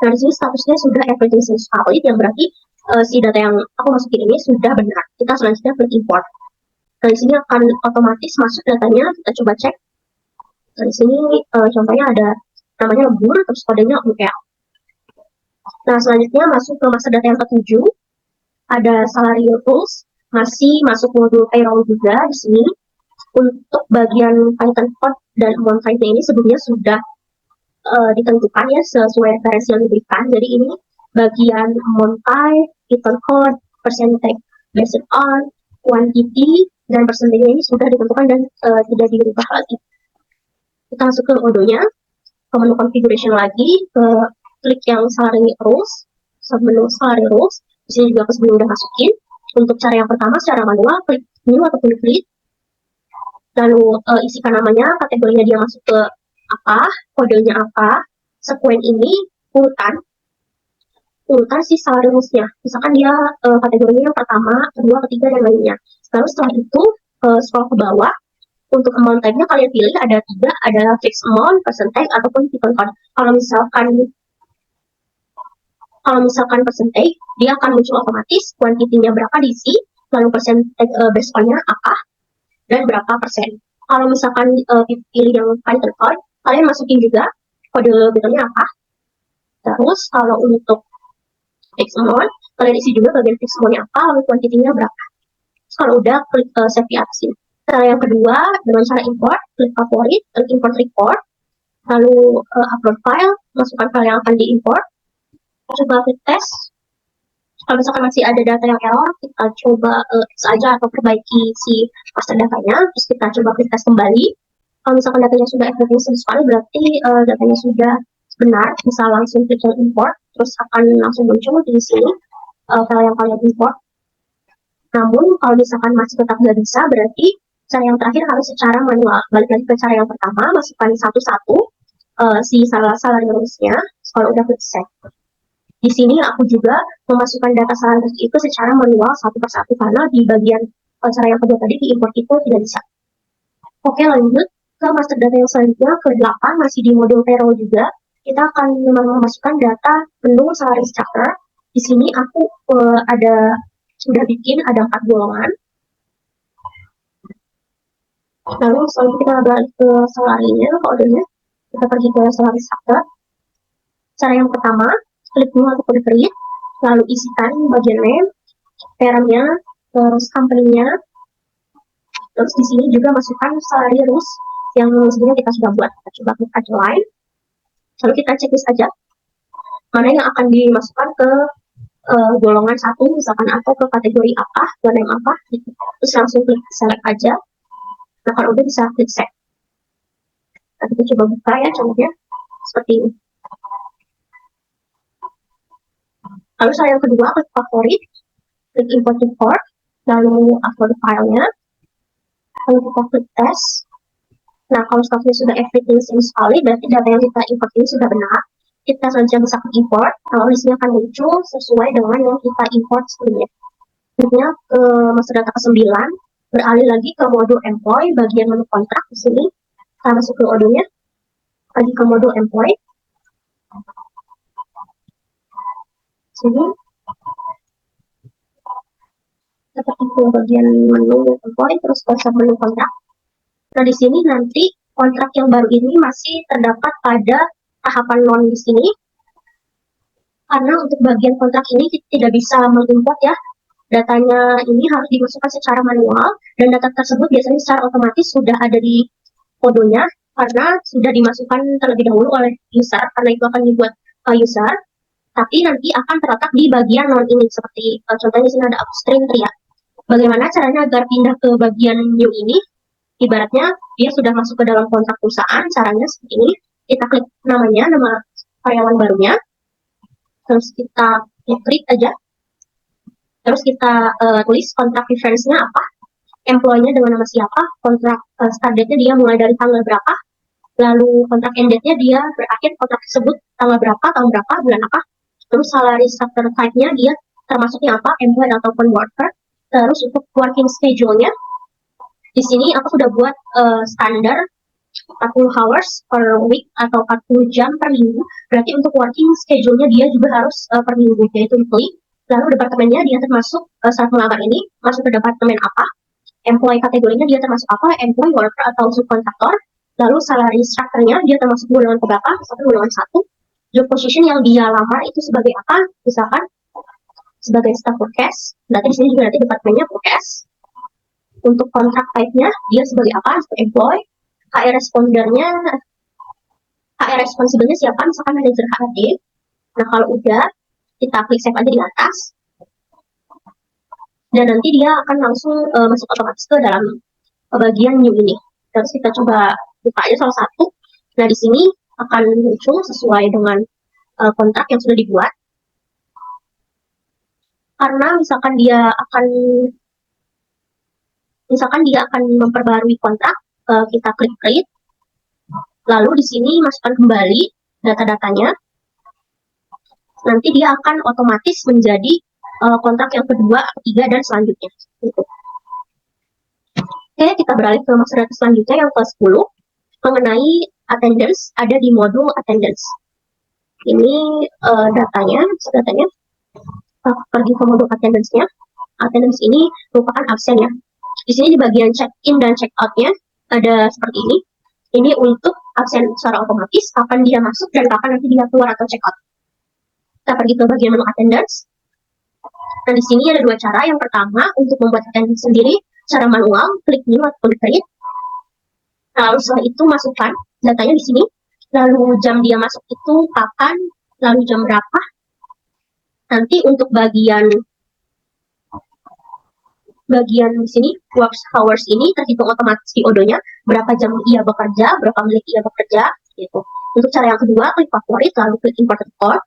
Nah, di sini statusnya sudah everything seems valid, yang berarti si data yang aku masukin ini sudah benar. Kita selanjutnya klik import. Nah, di sini akan otomatis masuk datanya, kita coba cek. Nah, di sini contohnya ada namanya lembur, terus kodenya UL. Nah, selanjutnya masuk ke master data yang ketujuh, ada salary rules, masih masuk modul payroll juga di sini. Untuk bagian Python code dan amount type ini sebelumnya sudah ditentukan ya sesuai referensi yang diberikan. Jadi ini bagian amount type, Python code, percentage based on quantity, dan percentage ini sudah ditentukan dan tidak dirubah lagi. Kita masuk ke Odoo-nya, ke menu configuration lagi, ke klik yang salary rules, submenu salary rules. Di sini juga aku sebelum udah masukin. Untuk cara yang pertama secara manual, klik new ataupun create, lalu isikan namanya, kategorinya dia masuk ke apa, kodenya apa, sekuen ini, urutan si salary rules-nya. Misalkan dia kategorinya yang pertama, kedua, ketiga, dan lainnya. Lalu setelah itu, scroll ke bawah. Untuk amount type-nya kalian pilih ada 3, ada fixed amount, percentage, ataupun Python code. Kalau misalkan percentage, dia akan muncul otomatis, kuantitinya berapa diisi, lalu percentage based on-nya apa, dan berapa persen. Kalau misalkan pilih yang Python code, kalian masukin juga kode betulnya apa. Terus kalau untuk fixed amount, kalian isi juga bagian fixed amount-nya apa, lalu kuantitinya berapa. Terus kalau udah, klik save di atas ini. Cara yang kedua, dengan cara import, klik favorit, klik import report, lalu upload file, masukkan file yang akan diimport, coba klik test. Kalau misalkan masih ada data yang error, kita coba X aja atau perbaiki si master datanya, terus kita coba klik test kembali. Kalau misalkan datanya sudah everything seems valid, berarti datanya sudah benar, bisa langsung klik yang import, terus akan langsung muncul di sini file yang kalian import. Namun kalau misalkan masih tetap nggak bisa, berarti cara yang terakhir harus secara manual. Balik lagi ke cara yang pertama, masukkan satu-satu si salary rules-nya. Kalau udah klik save. Di sini aku juga memasukkan data salary rules itu secara manual satu persatu karena di bagian cara yang kedua tadi di import itu tidak bisa. Oke, lanjut ke master data yang selanjutnya, ke-8, masih di modul payroll juga. Kita akan memasukkan data menu salary structure. Di sini aku sudah bikin ada 4 golongan. Lalu selanjutnya kita balik ke salary-nya, kodenya. Kita pergi ke salary structure. Cara yang pertama, klik new ataupun create, lalu isikan bagian name, parent-nya, terus company-nya. Terus di sini juga masukkan salary rules yang sebenarnya kita sudah buat. Kita coba klik add line. Lalu kita checklist aja mana yang akan dimasukkan ke golongan 1 misalkan, atau ke kategori apa, ke name apa gitu. Terus langsung klik select aja. Nah, kalau udah bisa klik save. Nah, kita coba buka ya contohnya seperti ini. Lalu cara yang kedua, klik favorit, klik import report, lalu upload filenya, lalu kita klik test. Nah, kalau statusnya sudah everything seems valid, berarti data yang kita import ini sudah benar. Kita saja bisa import, di sini akan muncul sesuai dengan yang kita import sebelumnya. Selanjutnya ke master data ke-9, beralih lagi ke modul employee, bagian menu kontrak di sini. Kita masuk ke modulnya, lagi ke modul employee. Sini, seperti itu bagian menu employee, terus ke menu kontrak. Nah, di sini nanti kontrak yang baru ini masih terdapat pada tahapan non di sini. Karena untuk bagian kontrak ini kita tidak bisa mengimport ya. Datanya ini harus dimasukkan secara manual dan data tersebut biasanya secara otomatis sudah ada di kodenya karena sudah dimasukkan terlebih dahulu oleh user karena itu akan dibuat user. Tapi nanti akan terletak di bagian non ini seperti contohnya di sini ada upstream ya. Bagaimana caranya agar pindah ke bagian new ini? Ibaratnya dia sudah masuk ke dalam kontrak perusahaan, caranya seperti ini. Kita klik namanya, nama karyawan barunya. Terus kita klik aja. Terus kita tulis kontrak reference-nya apa, employee-nya dengan nama siapa, kontrak start date-nya dia mulai dari tanggal berapa, lalu kontrak end date-nya dia berakhir kontrak tersebut tanggal berapa, tahun berapa, bulan apa, terus salary structure type-nya dia termasuknya apa, employee ataupun worker, terus untuk working schedule-nya, di sini aku sudah buat standar 40 hours per week atau 40 jam per minggu, berarti untuk working schedule-nya dia juga harus per minggu, yaitu weekly. Lalu departemennya dia termasuk saat melamar ini masuk ke departemen apa, employee kategorinya dia termasuk apa, employee, worker atau subkontraktor, lalu salary structure-nya dia termasuk golongan keberapa, misalkan golongan 1, job position yang dia lamar itu sebagai apa, misalkan sebagai staff forecast, berarti di sini juga nanti departemennya forecast. Untuk kontrak type-nya dia sebagai apa, sebagai employee, HR respondernya, HR responsible-nya siapa, misalkan manajer HRD. Nah, kalau udah, kita klik save aja di atas. Dan nanti dia akan langsung masuk otomatis ke dalam bagian new ini. Terus kita coba buka aja salah satu. Nah, di sini akan muncul sesuai dengan kontrak yang sudah dibuat. Karena misalkan dia akan memperbarui kontrak, kita klik create. Lalu di sini masukkan kembali data-datanya. Nanti dia akan otomatis menjadi kontrak yang kedua, ketiga, dan selanjutnya. Gitu. Oke, kita beralih ke master data selanjutnya yang ke-10 mengenai attendance, ada di modul attendance. Ini datanya. Pergi ke modul attendance-nya. Attendance ini merupakan absen ya. Di sini di bagian check-in dan check-out-nya ada seperti ini. Ini untuk absen secara otomatis, kapan dia masuk dan kapan nanti dia keluar atau check-out. Kita pergi ke bagian menu attendance. Nah, di sini ada dua cara. Yang pertama, untuk membuat attendance sendiri secara manual, klik new atau create. Lalu setelah itu masukkan datanya di sini. Lalu jam dia masuk itu kapan, lalu jam berapa. Nanti untuk bagian di sini work hours ini terhitung otomatis di odonya, berapa jam ia bekerja, berapa menit ia bekerja, gitu. Untuk cara yang kedua, klik favorit, lalu klik import report.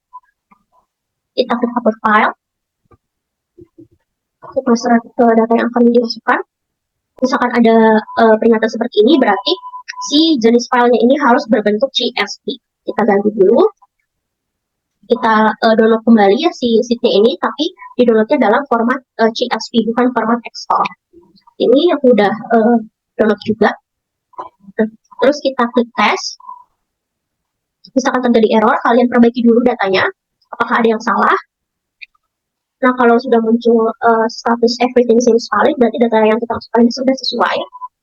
Kita klik upload file. Kita masuk ke data yang akan dimasukkan. Misalkan ada peringatan seperti ini, berarti si jenis filenya ini harus berbentuk CSV. Kita ganti dulu. Kita download kembali ya si sheet-nya ini, tapi di downloadnya dalam format CSV, bukan format Excel. Ini aku udah download juga. Terus kita klik test. Misalkan terjadi error, kalian perbaiki dulu datanya, apakah ada yang salah. Nah, kalau sudah muncul status everything seems valid, berarti data yang kita masukkan ini sudah sesuai.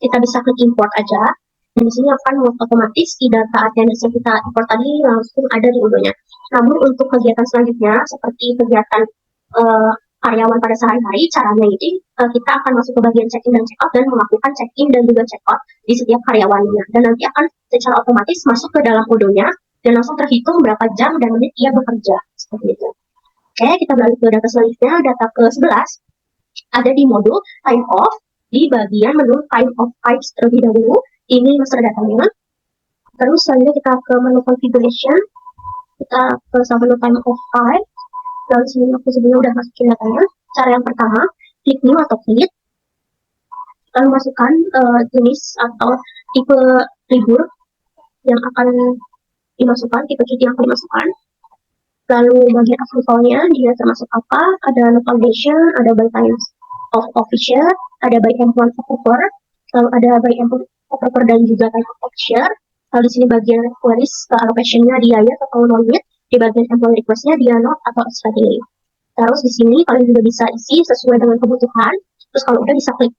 Kita bisa klik import aja. Dan di sini akan otomatis di data attendance yang kita import tadi langsung ada di udonya. Namun untuk kegiatan selanjutnya, seperti kegiatan karyawan pada sehari-hari, caranya ini kita akan masuk ke bagian check-in dan check-out dan melakukan check-in dan juga check-out di setiap karyawannya. Dan nanti akan secara otomatis masuk ke dalam udonya dan langsung terhitung berapa jam dan menit ia bekerja. Seperti itu. Oke, kita beralih ke data selanjutnya, data ke-11. Ada di modul time off, di bagian menu time off types terlebih dahulu. Ini master datanya. Terus selanjutnya kita ke menu configuration. Kita ke menu time off type. Lalu sini aku sebelumnya udah masukin datanya. Cara yang pertama, klik new atau create. lalu masukkan jenis atau tipe libur yang akan dimasukkan, tipe cuti yang akan dimasukkan. Lalu bagian approvalnya dia termasuk apa? Ada local nation, ada by times of official, ada by employee offer, lalu ada by employee offer dan juga type of official. Lalu di sini bagian queries allocation-nya dia ya atau non-need, di bagian employee request-nya dia not atau extra delay. Terus di sini kalian juga bisa isi sesuai dengan kebutuhan. Terus kalau udah bisa klik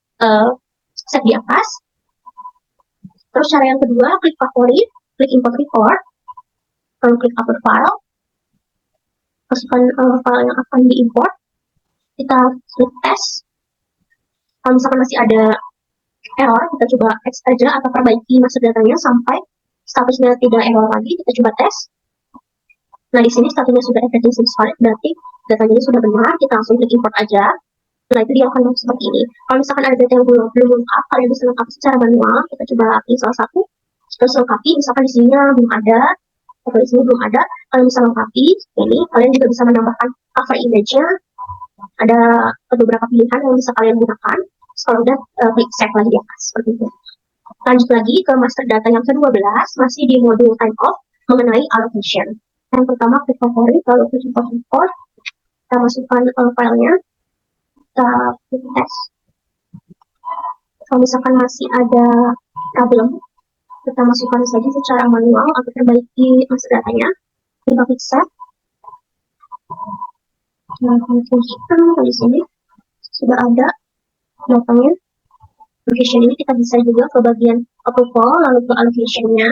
save di atas. Terus cara yang kedua, klik favorit, klik import record, lalu klik upload file, masukkan file yang akan diimport, kita klik test. Kalau misalkan masih ada error, kita coba test aja atau perbaiki master datanya sampai statusnya tidak error lagi, kita coba tes. Nah, di sini statusnya sudah everything seems valid, berarti datanya sudah benar, kita langsung klik import aja. Nah, itu dia akan seperti ini. Kalau misalkan ada data yang belum lengkap, kalian bisa lengkapi secara manual, kita coba pilih salah satu, terus lengkapi, misalkan di sini belum ada, atau di sini belum ada, kalian bisa lengkapi, ini, kalian juga bisa menambahkan cover image-nya, ada beberapa pilihan yang bisa kalian gunakan. Kalau udah klik save lagi di atas seperti itu. Lanjut lagi ke master data yang ke-12, masih di modul time off mengenai allocation. Yang pertama klik favorit, lalu klik import, kita masukkan filenya, kita klik test. Kalau misalkan masih ada problem, kita masukkan saja secara manual atau perbaiki master datanya. Kita klik save. Nah, di sini sudah ada datanya. Allocation ini kita bisa juga ke bagian approval, lalu ke allocation-nya.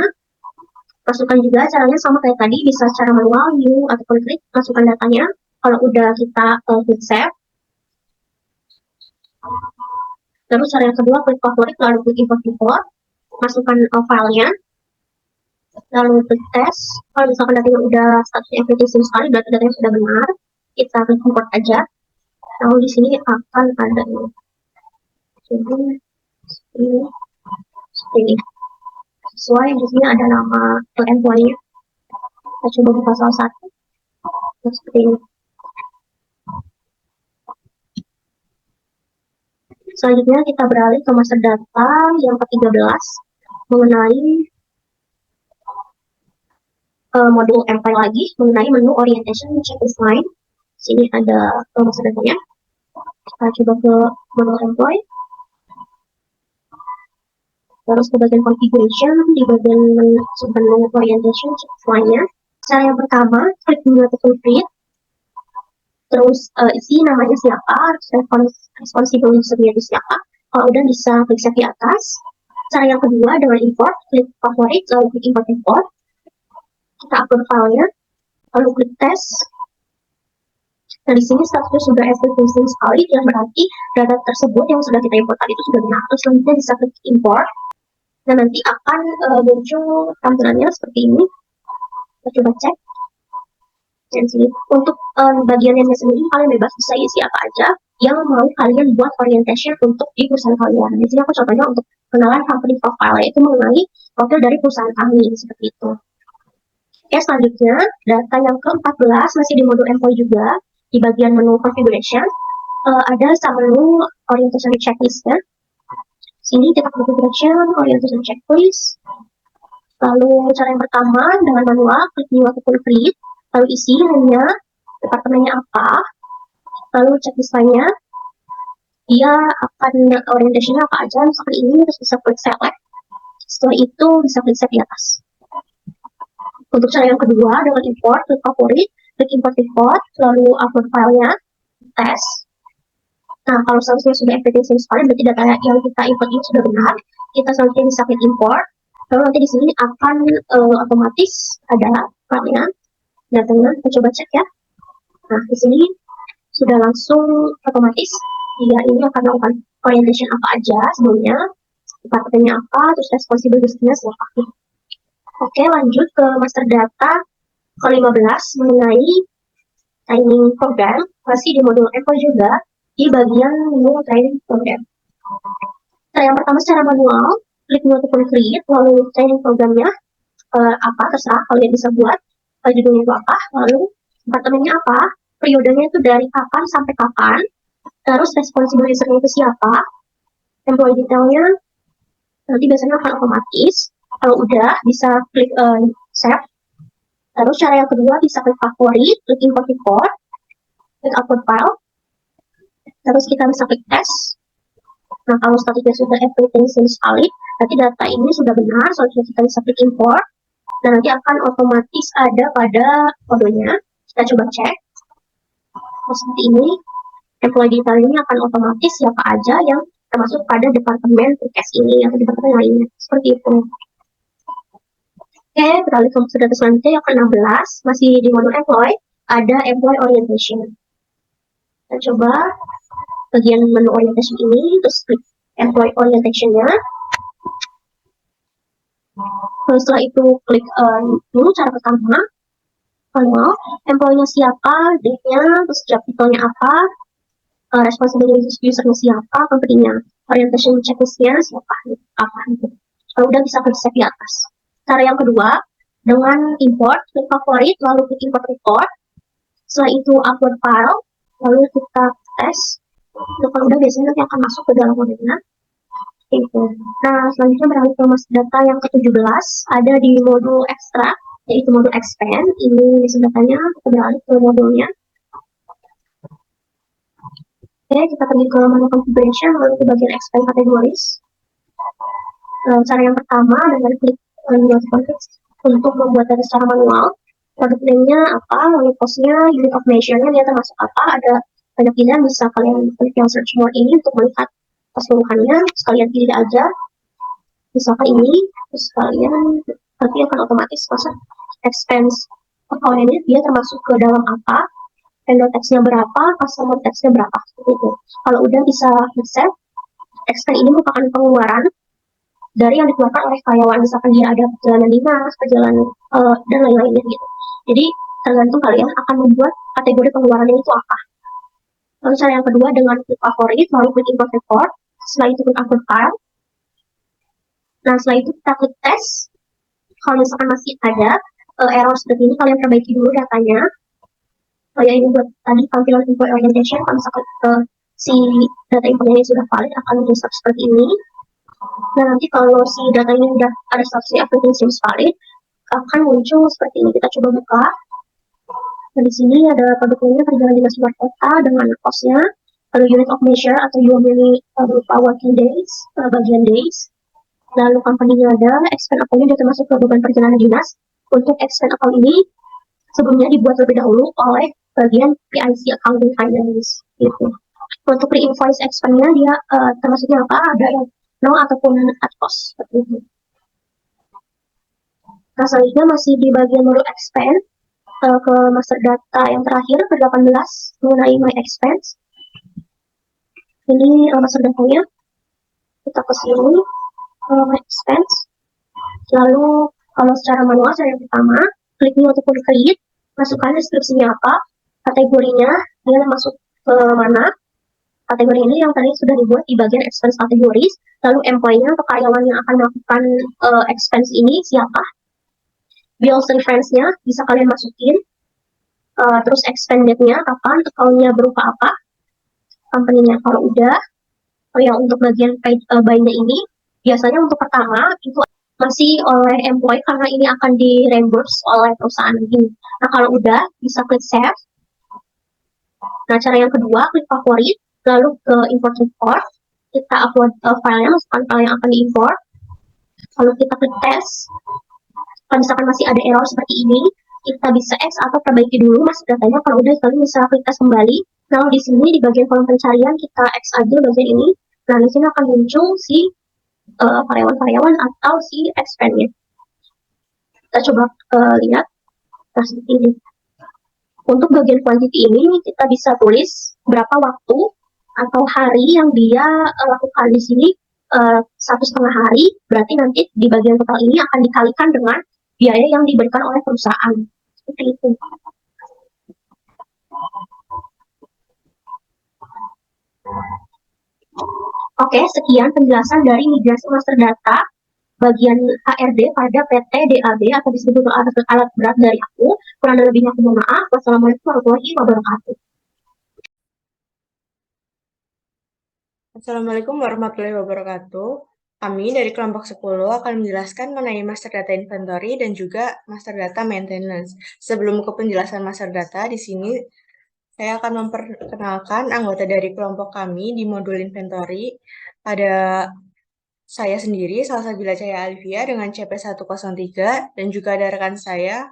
Masukkan juga caranya sama kayak tadi, bisa cara manual, new, ataupun klik, masukkan datanya. Kalau udah kita klik save. Terus cara yang kedua, klik favorit, lalu klik import report, masukkan filenya, lalu klik test. Kalau misalkan datanya udah status everything seems valid, berarti datanya sudah benar, kita klik import aja. Lalu di sini akan ada ini sesuai di sini ada nama employee-nya. Kita coba buka salah satu. Seperti ini. Selanjutnya kita beralih ke master data yang ke-13 mengenai modul employee lagi, mengenai menu orientation checklist line. Sini ada master datanya. Kita coba ke menu employee. Terus ke bagian configuration, di bagian menu orientation checklist line-nya. Cara yang pertama, klik new to complete. Terus isi namanya siapa, responsible user-nya itu siapa. Kalau udah bisa klik save di atas. Cara yang kedua dengan import, klik favorit, lalu klik import import. Kita upload filenya, lalu klik test. Nah, di sini statusnya sudah everything seems valid, yang berarti data tersebut yang sudah kita import tadi itu sudah benar. Terus selanjutnya bisa klik import. Nah, nanti akan muncul tampilannya seperti ini. Kita coba cek. Dan sini untuk bagian yang sendiri kalian bebas bisa isi apa aja yang mau kalian buat orientation untuk di perusahaan kalian. Di sini aku contohnya untuk kenalan company profile, yaitu mengenai profil dari perusahaan kami seperti itu. Oke, selanjutnya data yang ke-14 masih di modul employee juga, di bagian menu configuration ada menu orientation checklist-nya. Sini kita configuration orientation checklist. Lalu cara yang pertama dengan manual klik new ataupun create, lalu isi namanya, departemennya apa, lalu checklist-nya dia akan orientasinya apa aja, misalkan ini, terus bisa klik select. Setelah itu bisa klik save di atas. Untuk cara yang kedua dengan import, klik favorit, klik import report, lalu upload filenya, tes. Nah, kalau seharusnya sudah everything seems valid, berarti data yang kita import ini sudah benar. Kita selanjutnya bisa klik import, lalu nanti di sini akan otomatis ada filenya, datanya. Kita coba cek ya. Nah, di sini sudah langsung otomatis dia ini akan melakukan orientation apa aja sebelumnya, departemennya apa, terus responsible user-nya siapa. Oke, lanjut ke master data ke-15 mengenai training program, masih di modul employee juga, di bagian menu training program. Nah, yang pertama secara manual, klik new ataupun create, lalu training programnya apa, terserah kalian bisa buat, judulnya itu apa, lalu departemennya apa, periodenya itu dari kapan sampai kapan, terus responsible user-nya itu siapa, employee detailnya nanti biasanya akan otomatis. Kalau udah bisa klik save. Terus cara yang kedua bisa klik favorit, klik import report, klik upload file. Terus kita bisa klik test. Nah, kalau statusnya sudah everything seems valid, nanti data ini sudah benar, selanjutnya kita bisa klik import, dan nanti akan otomatis ada pada kodenya. Kita coba cek. Nah, seperti ini, employee detail ini akan otomatis siapa aja yang termasuk pada departemen prokes ini atau departemen lainnya. Seperti itu. Oke, beralih ke data selanjutnya yang ke-16, masih di modul employee, ada employee orientation. Kita coba bagian menu orientation ini, terus klik employee orientation-nya. Setelah itu klik dulu cara pertama, manual, employee-nya siapa, date-nya, terus job title-nya apa, responsibility user-nya siapa, company-nya, orientation checklist-nya siapa, apa gitu. Kalau udah bisa klik save di atas. Cara yang kedua, dengan import, klik favorit, lalu klik import report. Setelah itu upload file, lalu kita tes. Kalau udah biasanya nanti akan masuk ke dalam modulnya. Itu. Nah, selanjutnya beralih ke master data yang ke-17, ada di modul ekstra, yaitu modul expand. Ini master datanya, kita beralih ke modulnya. Oke, kita pergi ke menu configuration, lalu ke bagian expand categories. Cara yang pertama dengan klik new config untuk membuat data secara manual. Product name-nya apa, lalu cost-nya, unit of measure-nya dia termasuk apa, ada banyak pilihan, bisa kalian klik yang search more ini untuk melihat keseluruhannya, sekalian pilih aja, misalkan ini, terus kalian nanti akan otomatis masuk expense account ini, dia termasuk ke dalam apa, vendor tax-nya berapa, customer tax-nya berapa, seperti itu. Kalau udah bisa save, expense ini merupakan pengeluaran dari yang dikeluarkan oleh karyawan, misalkan dia ada perjalanan dinas, perjalanan dan lain-lainnya gitu. Jadi tergantung kalian akan membuat kategori pengeluarannya itu apa. Lalu cara yang kedua dengan klik favorit, lalu klik import report, setelah itu klik upload file. Nah, setelah itu kita klik tes. Kalau misalkan masih ada error seperti ini, kalian perbaiki dulu datanya. Ya ini buat tadi tampilan employee orientation, kalau misalkan si data infonya sudah valid akan rusak seperti ini. Nah, nanti kalau si data ini udah ada statusnya everything seems valid, akan muncul seperti ini. Kita coba buka. Nah, di sini ada produknya perjalanan dinas luar kota dengan cost-nya, lalu unit of measure atau UML berupa working days, bagian days, lalu company-nya ada, expense account-nya sudah termasuk ke beban perjalanan dinas. Untuk expense account ini sebelumnya dibuat terlebih dahulu oleh bagian PIC Accounting Finance. Gitu. Untuk pre-invoice expense-nya dia termasuknya apa? Ada yang no ataupun at cost. Seperti itu. Nah, selanjutnya masih di bagian modul expense, ke master data yang terakhir ke-18 mengenai my expense. Ini master datanya. Kita ke sini my expense. Lalu kalau secara manual, cara yang pertama klik new ataupun create, masukkan deskripsinya apa, kategorinya dia masuk ke mana. Kategori ini yang tadi sudah dibuat di bagian expense categories, lalu employee-nya atau karyawan yang akan melakukan expense ini siapa. Bills and friends-nya bisa kalian masukin. Terus expended-nya kapan, account-nya berupa apa, company-nya kalau udah. Yang untuk bagian buy-nya ini, biasanya untuk pertama itu masih oleh employee karena ini akan di reimburse oleh perusahaan ini. Nah, kalau udah bisa klik save. Nah, cara yang kedua klik favorit, lalu ke import report, kita upload filenya, masukkan file yang akan diimport, lalu kita klik test. Kalau misalkan masih ada error seperti ini, kita bisa X atau perbaiki dulu master datanya. Kalau udah kalian bisa klik tes kembali. Nah, di sini di bagian kolom pencarian kita X aja bagian ini. Nah, di sini akan muncul si karyawan-karyawan atau si expense-nya. Kita coba lihat. Nah, seperti ini. Untuk bagian quantity ini kita bisa tulis berapa waktu atau hari yang dia lakukan di sini 1,5 hari. Berarti nanti di bagian total ini akan dikalikan dengan biaya yang diberikan oleh perusahaan. Seperti itu. Oke, sekian penjelasan dari migrasi master data bagian HRD pada PT DAB atau distributor alat berat dari aku. Kurang lebihnya aku mohon maaf. Wassalamualaikum warahmatullahi wabarakatuh. Assalamualaikum warahmatullahi wabarakatuh. Kami dari kelompok 10 akan menjelaskan mengenai master data inventory dan juga master data maintenance. Sebelum ke penjelasan master data, di sini saya akan memperkenalkan anggota dari kelompok kami di modul inventory. Ada saya sendiri, Salsabila Cahaya Alivia dengan CP103, dan juga ada rekan Saya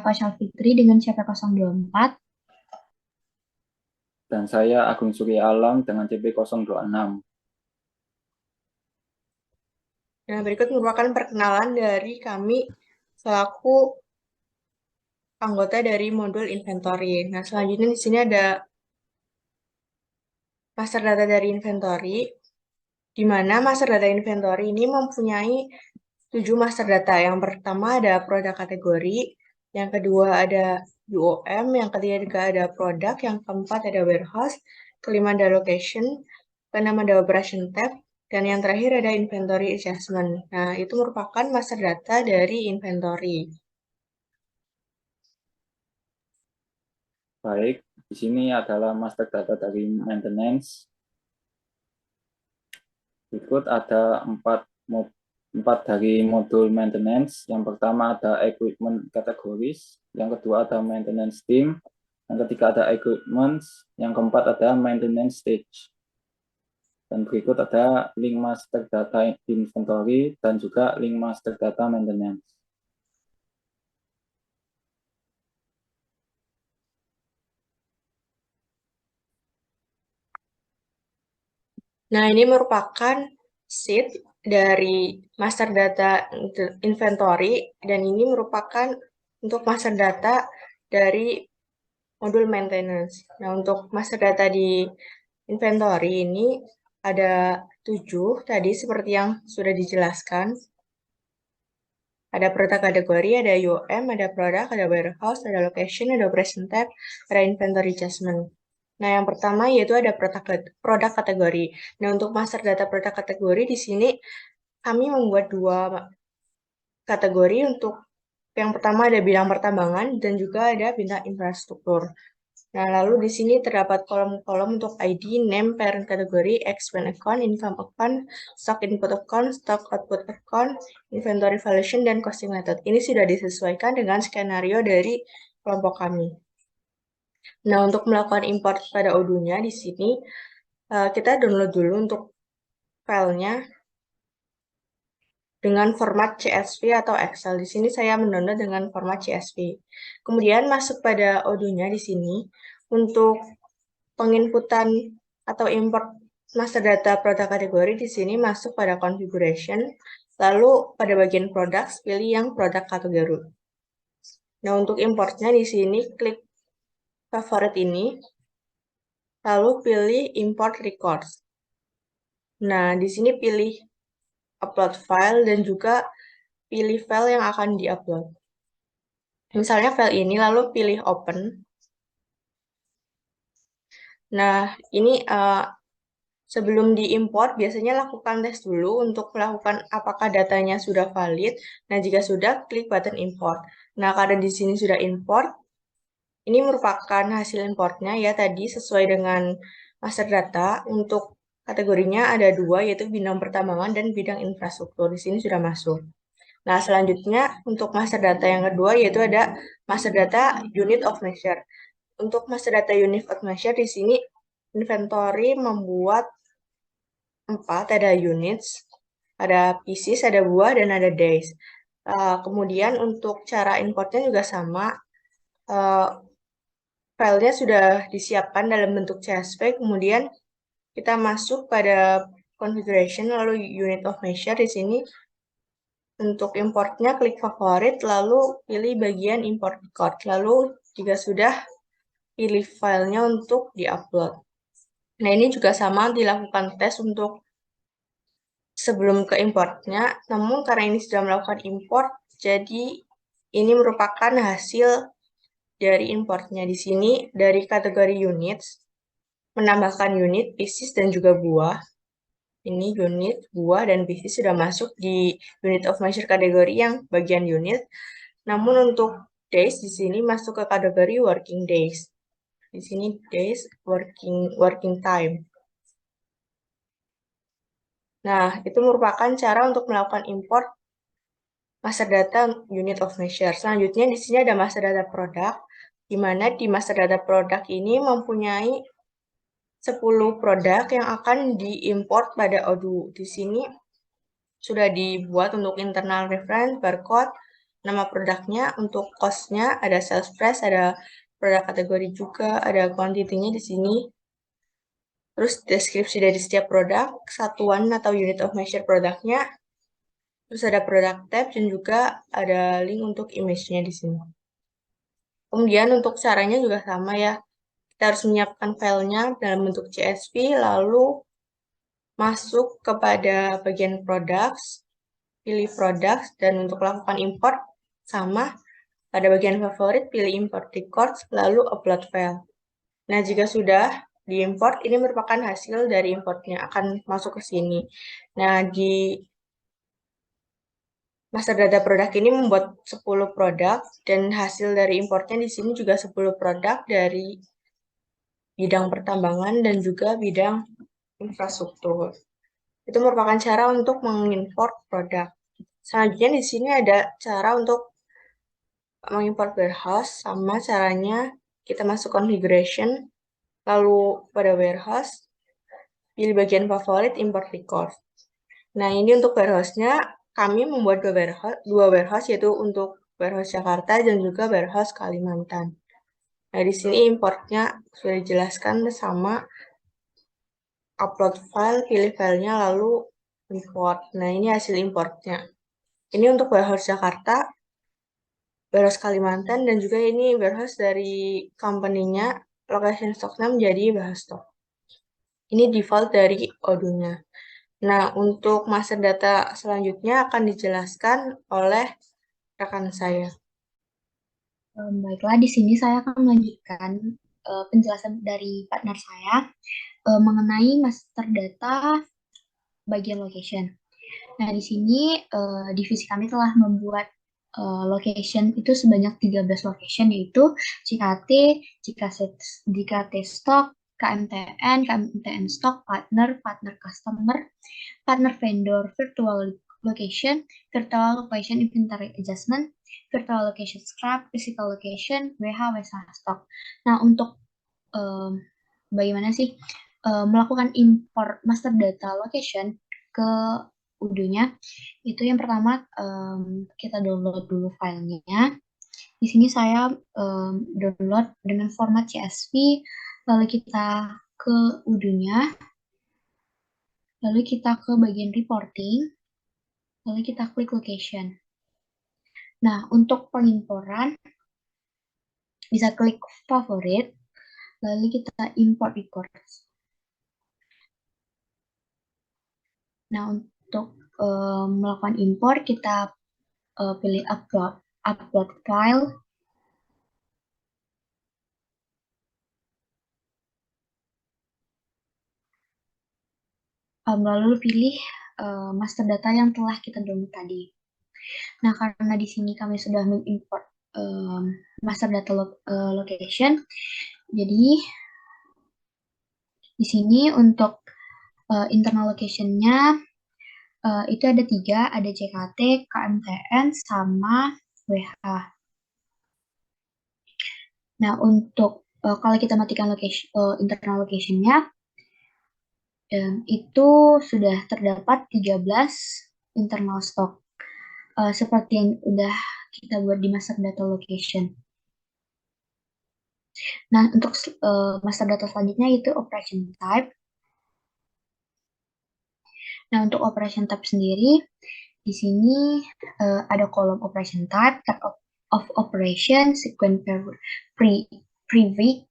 Fasyal Fitri dengan CP024. Dan saya Agung Surya Alam dengan CP026. Nah, berikut merupakan perkenalan dari kami selaku anggota dari modul inventory. Nah, selanjutnya di sini ada master data dari inventory, di mana master data inventory ini mempunyai 7 master data. Yang pertama ada produk kategori, yang kedua ada UOM, yang ketiga ada produk, yang keempat ada warehouse, kelima ada location, keenam ada operation tab, dan yang terakhir ada inventory adjustment. Nah, itu merupakan master data dari inventory. Baik, di sini adalah master data dari maintenance. Berikut ada empat dari modul maintenance. Yang pertama ada equipment categories, yang kedua ada maintenance team, yang ketiga ada equipment, yang keempat ada maintenance stage. Dan berikut ada link master data inventory dan juga link master data maintenance. Nah, ini merupakan sheet dari master data inventory, dan ini merupakan untuk master data dari modul maintenance. Nah, untuk master data di inventory ini ada 7 tadi seperti yang sudah dijelaskan. Ada produk kategori, ada UM, ada produk, ada warehouse, ada location, ada operation tab, ada inventory adjustment. Nah, yang pertama yaitu ada produk kategori. Nah, untuk master data produk kategori di sini kami membuat 2 kategori. Untuk yang pertama ada bidang pertambangan dan juga ada bidang infrastruktur. Nah, lalu di sini terdapat kolom-kolom untuk ID, name, parent kategori, expense account, income account, stock input account, stock output account, inventory valuation, dan costing method. Ini sudah disesuaikan dengan skenario dari kelompok kami. Nah, untuk melakukan import pada Odoo-nya di sini, kita download dulu untuk filenya dengan format CSV atau Excel. Di sini saya mendownload dengan format CSV. Kemudian masuk pada Odoo-nya di sini. Untuk penginputan atau import master data produk kategori di sini masuk pada configuration. Lalu pada bagian products pilih yang produk kategori. Nah, untuk importnya di sini klik favorit ini. Lalu pilih import records. Nah, di sini pilih upload file dan juga pilih file yang akan diupload. Misalnya file ini, lalu pilih open. Nah, ini sebelum diimport, biasanya lakukan tes dulu untuk melakukan apakah datanya sudah valid. Nah, jika sudah, klik button import. Nah, karena di sini sudah import, ini merupakan hasil importnya ya tadi sesuai dengan master data. Untuk kategorinya ada 2, yaitu bidang pertambangan dan bidang infrastruktur. Di sini sudah masuk. Nah, selanjutnya untuk master data yang kedua yaitu ada master data unit of measure. Untuk master data unit of measure di sini inventory membuat 4, ada units, ada pieces, ada buah, dan ada days. Kemudian untuk cara importnya juga sama. Filenya sudah disiapkan dalam bentuk CSV, kemudian kita masuk pada configuration, lalu unit of measure di sini. Untuk importnya, klik favorit, lalu pilih bagian import record. Lalu jika sudah, pilih filenya untuk diupload. Nah, ini juga sama dilakukan tes untuk sebelum ke importnya. Namun karena ini sudah melakukan import, jadi ini merupakan hasil dari importnya. Di sini dari kategori units, menambahkan unit, pieces, dan juga buah. Ini unit, buah, dan pieces sudah masuk di unit of measure kategori yang bagian unit. Namun untuk days di sini masuk ke kategori working days. Di sini days working time. Nah, itu merupakan cara untuk melakukan import master data unit of measure. Selanjutnya di sini ada master data product, di mana di master data product ini mempunyai 10 produk yang akan diimport pada Odoo. Di sini sudah dibuat untuk internal reference, barcode, nama produknya, untuk cost-nya, ada sales price, ada produk kategori juga, ada quantity-nya di sini. Terus deskripsi dari setiap produk, satuan atau unit of measure produknya, terus ada product tab, dan juga ada link untuk image-nya di sini. Kemudian untuk caranya juga sama ya, kita harus menyiapkan filenya dalam bentuk CSV, lalu masuk kepada bagian products, pilih products, dan untuk lakukan import sama, pada bagian favorit pilih import records, lalu upload file. Nah, jika sudah diimport, ini merupakan hasil dari importnya, akan masuk ke sini. Nah, di master data produk ini membuat 10 produk, dan hasil dari importnya di sini juga 10 produk dari bidang pertambangan dan juga bidang infrastruktur. Itu merupakan cara untuk mengimport produk. Selanjutnya di sini ada cara untuk mengimport warehouse, sama caranya kita masuk configuration, lalu pada warehouse, pilih bagian favorit import record. Nah, ini untuk warehouse-nya, kami membuat dua warehouse, yaitu untuk warehouse Jakarta dan juga warehouse Kalimantan. Nah, di sini importnya sudah dijelaskan sama upload file, pilih filenya, lalu import. Nah, ini hasil importnya. Ini untuk warehouse Jakarta, warehouse Kalimantan, dan juga ini warehouse dari company-nya, location stock-nya menjadi warehouse stock. Ini default dari Odoo-nya. Nah, untuk master data selanjutnya akan dijelaskan oleh rekan saya. Baiklah, di sini saya akan melanjutkan penjelasan dari partner saya mengenai master data bagian location. Nah, di sini divisi kami telah membuat location itu sebanyak 13 location, yaitu JKT, JKT Stock, KMTN, KMTN Stock, Partner, Partner Customer, Partner Vendor, Virtual Location, Virtual Location Inventory Adjustment, Virtual Location Scrap, Physical Location, WH Stock. Nah, untuk bagaimana sih melakukan import master data location ke Odoo-nya, itu yang pertama kita download dulu filenya. Di sini saya download dengan format CSV, lalu kita ke Odoo-nya, lalu kita ke bagian reporting, lalu kita klik location. Nah, untuk pengimporan, bisa klik favorit, lalu kita import records. Nah, untuk melakukan import, kita pilih upload file. Lalu pilih master data yang telah kita download tadi. Nah, karena di sini kami sudah mengimport master data location, jadi di sini untuk internal location-nya itu ada 3, ada JKT, KMTN, sama WH. Nah, untuk kalau kita matikan internal location-nya, itu sudah terdapat 13 internal stock, seperti yang udah kita buat di master data location. Nah, untuk master data selanjutnya itu operation type. Nah, untuk operation type sendiri, di sini ada kolom operation type of operation, sequence pre-week,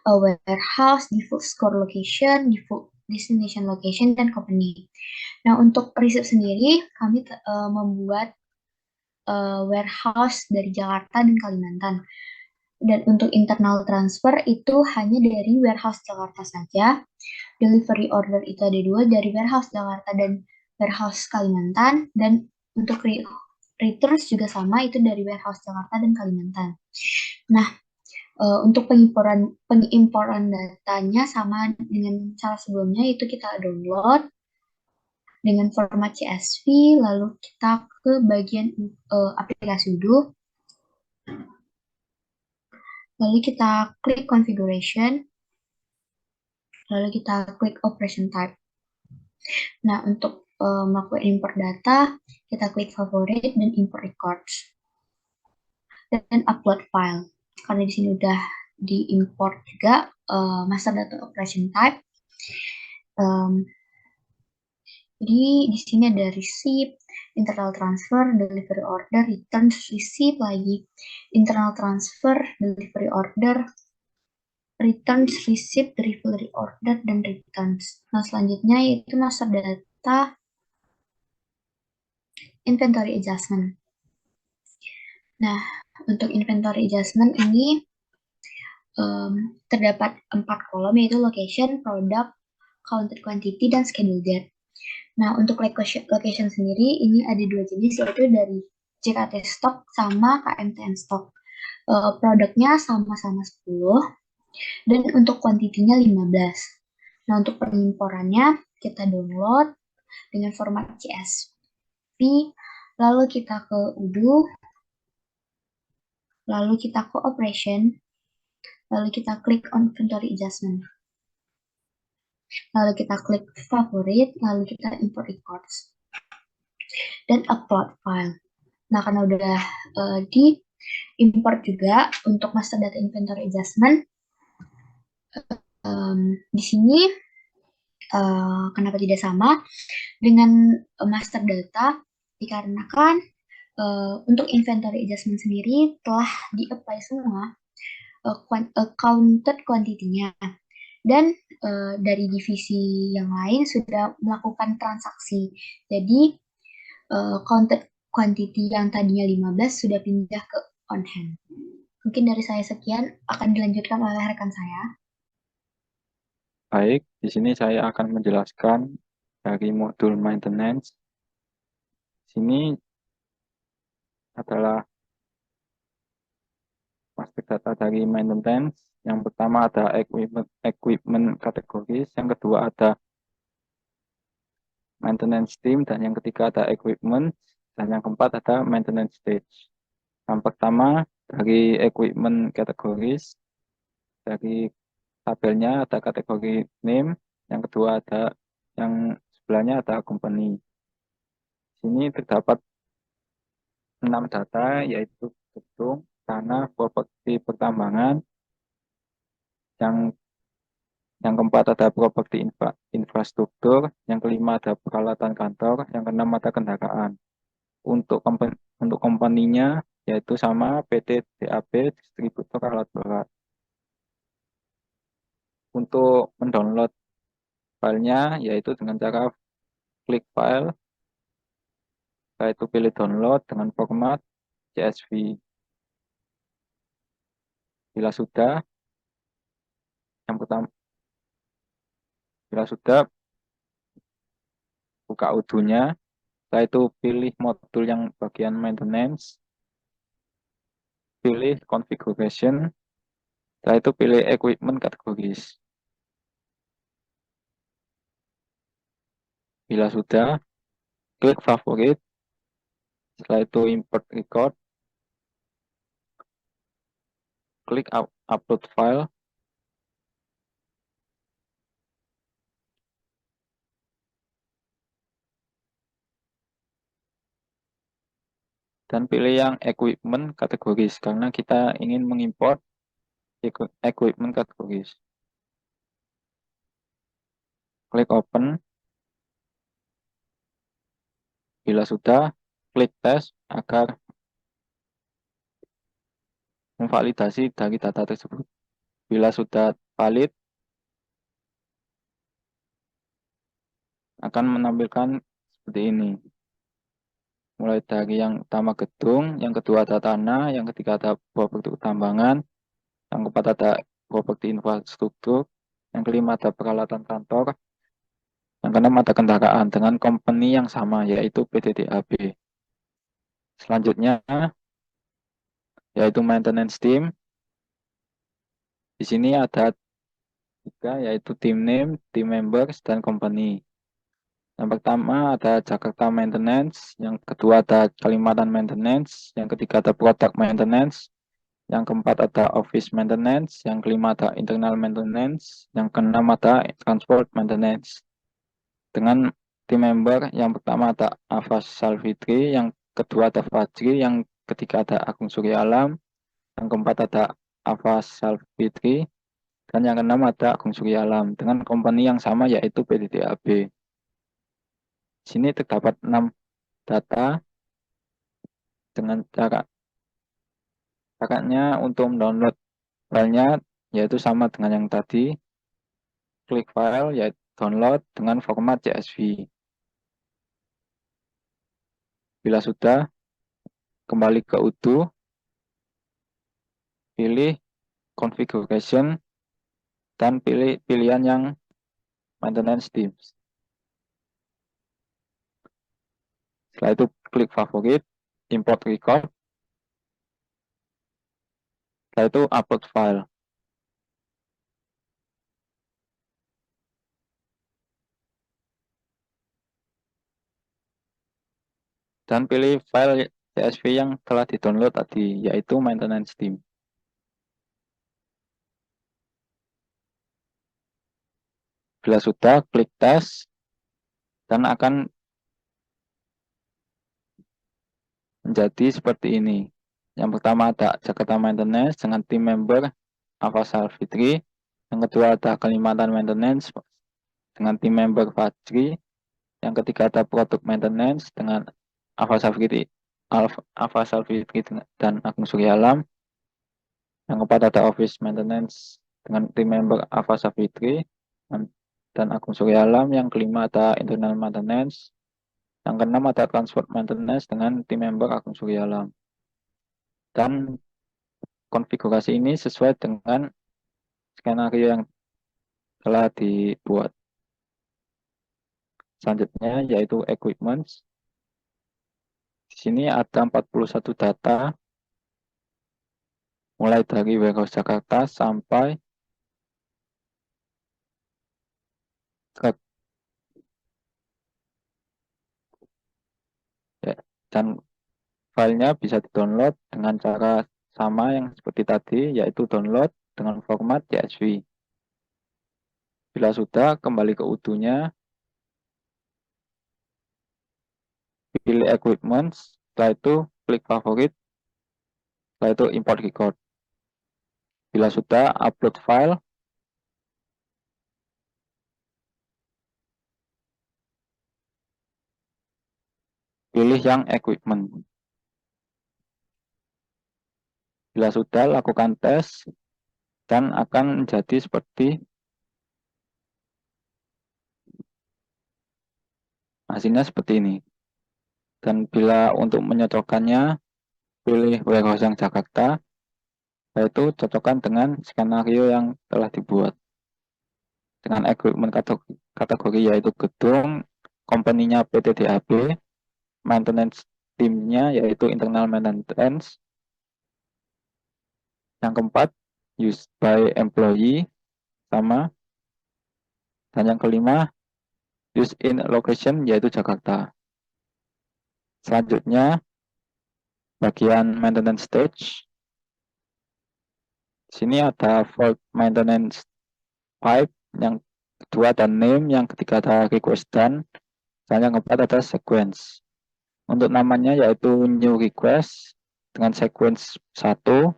warehouse, default store location, default destination location, dan company. Nah, untuk receipt sendiri, kami membuat warehouse dari Jakarta dan Kalimantan. Dan untuk internal transfer itu hanya dari warehouse Jakarta saja. Delivery order itu ada 2, dari warehouse Jakarta dan warehouse Kalimantan. Dan untuk returns juga sama, itu dari warehouse Jakarta dan Kalimantan. Nah, Untuk pengimporan datanya sama dengan cara sebelumnya, itu kita download dengan format CSV, lalu kita ke bagian aplikasi dulu, lalu kita klik configuration, lalu kita klik operation type. Nah, untuk melakukan import data, kita klik favorit dan import records. Dan upload file. Karena di sini udah diimport juga master data operation type. Jadi di sini ada receipt, internal transfer, delivery order, returns, receipt lagi, internal transfer, delivery order, returns, receipt, delivery order, dan returns. Nah, selanjutnya yaitu master data inventory adjustment. Nah, untuk inventory adjustment ini terdapat 4 kolom, yaitu location, product, counted quantity, dan schedule date. Nah, untuk location sendiri ini ada 2 jenis, yaitu dari JKT stock sama KMTN stock. Produknya sama-sama 10, dan untuk kuantitinya 15. Nah, untuk pengimporannya kita download dengan format CSV, lalu kita ke UDO, lalu kita ke operation, lalu kita klik on inventory adjustment. Lalu kita klik favorit, lalu kita import records. Dan upload file. Nah, karena udah di import juga untuk master data inventory adjustment, di sini kenapa tidak sama dengan master data, dikarenakan untuk inventory adjustment sendiri telah di-apply semua counted quantity-nya. Dan dari divisi yang lain sudah melakukan transaksi. Jadi counted quantity yang tadinya 15 sudah pindah ke on hand. Mungkin dari saya sekian, akan dilanjutkan oleh rekan saya. Baik, di sini saya akan menjelaskan dari modul maintenance. Sini adalah master data dari maintenance. Yang pertama ada equipment kategoris, yang kedua ada maintenance team, dan yang ketiga ada equipment, dan yang keempat ada maintenance stage. Yang pertama dari equipment kategoris, dari tabelnya ada kategori name, yang kedua ada yang sebelahnya ada company. Sini terdapat 6 data, yaitu gedung, tanah, properti pertambangan. Yang keempat ada properti infrastruktur, yang kelima ada peralatan kantor, yang keenam ada kendaraan. Untuk kompaninya yaitu sama PT DAB, distributor alat berat. Untuk mendownload filenya yaitu dengan cara klik file, yaitu pilih download dengan format CSV. Bila sudah, buka UDO-nya, setelah itu pilih modul yang bagian maintenance, pilih configuration, setelah itu pilih equipment kategoris. Bila sudah, klik favorit, setelah itu import record, klik upload file, dan pilih yang equipment kategoris karena kita ingin mengimport equipment kategoris. Klik open. Bila sudah, klik tes agar memvalidasi dari data tersebut. Bila sudah valid, akan menampilkan seperti ini. Mulai dari yang pertama gedung, yang kedua ada tanah, yang ketiga ada properti tambangan, yang keempat ada properti infrastruktur, yang kelima ada peralatan kantor, yang keenam ada kendaraan dengan company yang sama, yaitu PT DAB. Selanjutnya, yaitu maintenance team. Di sini ada 3, yaitu team name, team members, dan company. Yang pertama ada Jakarta Maintenance, yang kedua ada Kalimantan Maintenance, yang ketiga ada Product Maintenance, yang keempat ada Office Maintenance, yang kelima ada Internal Maintenance, yang keenam ada Transport Maintenance. Dengan tim member yang pertama ada Afas Salfitri, yang kedua ada Fajri, yang ketiga ada Agung Surya Alam, yang keempat ada Afas Salfitri, dan yang keenam ada Agung Surya Alam dengan company yang sama yaitu PTTAB. Di sini terdapat 6 data dengan caranya untuk mendownload filenya yaitu sama dengan yang tadi, klik file yaitu download dengan format CSV. Bila sudah, kembali ke Udo, pilih configuration dan pilih pilihan yang maintenance teams. Setelah itu klik favorit, import record. Setelah itu upload file. Dan pilih file CSV yang telah di-download tadi, yaitu maintenance team. Bila sudah, klik tes, dan akan menjadi seperti ini. Yang pertama ada Jakarta Maintenance dengan tim member Afas Salfitri. Yang kedua ada Kalimantan Maintenance dengan tim member Fajri. Yang ketiga ada Product Maintenance dengan Afas Salfitri dan Agung Surya Alam. Yang keempat ada Office Maintenance dengan tim member Afas Salfitri dan Agung Surya Alam. Yang kelima ada Internal Maintenance. Yang keenam ada Transport Maintenance dengan tim member Agung Surya Alam. Dan konfigurasi ini sesuai dengan skenario yang telah dibuat. Selanjutnya yaitu equipment. Di sini ada 41 data mulai dari warehouse Jakarta sampai truk. Ya, dan filenya bisa di-download dengan cara sama yang seperti tadi, yaitu download dengan format CSV. Bila sudah, kembali ke Udo-nya, pilih equipment, setelah itu klik favorit, setelah itu import record. Bila sudah, upload file, pilih yang equipment. Bila sudah, lakukan tes, dan akan menjadi seperti hasilnya seperti ini. Dan bila untuk menyocokkannya, pilih warehouse yang Jakarta, yaitu cocokkan dengan skenario yang telah dibuat. Dengan equipment kategori yaitu gedung, company-nya PTDAB, maintenance team-nya yaitu internal maintenance. Yang keempat, used by employee, sama. Dan yang kelima, used in location yaitu Jakarta. Selanjutnya, bagian maintenance stage. Di sini ada fault maintenance pipe, yang kedua ada name, yang ketiga ada request done, dan yang keempat ada sequence. Untuk namanya yaitu new request dengan sequence 1.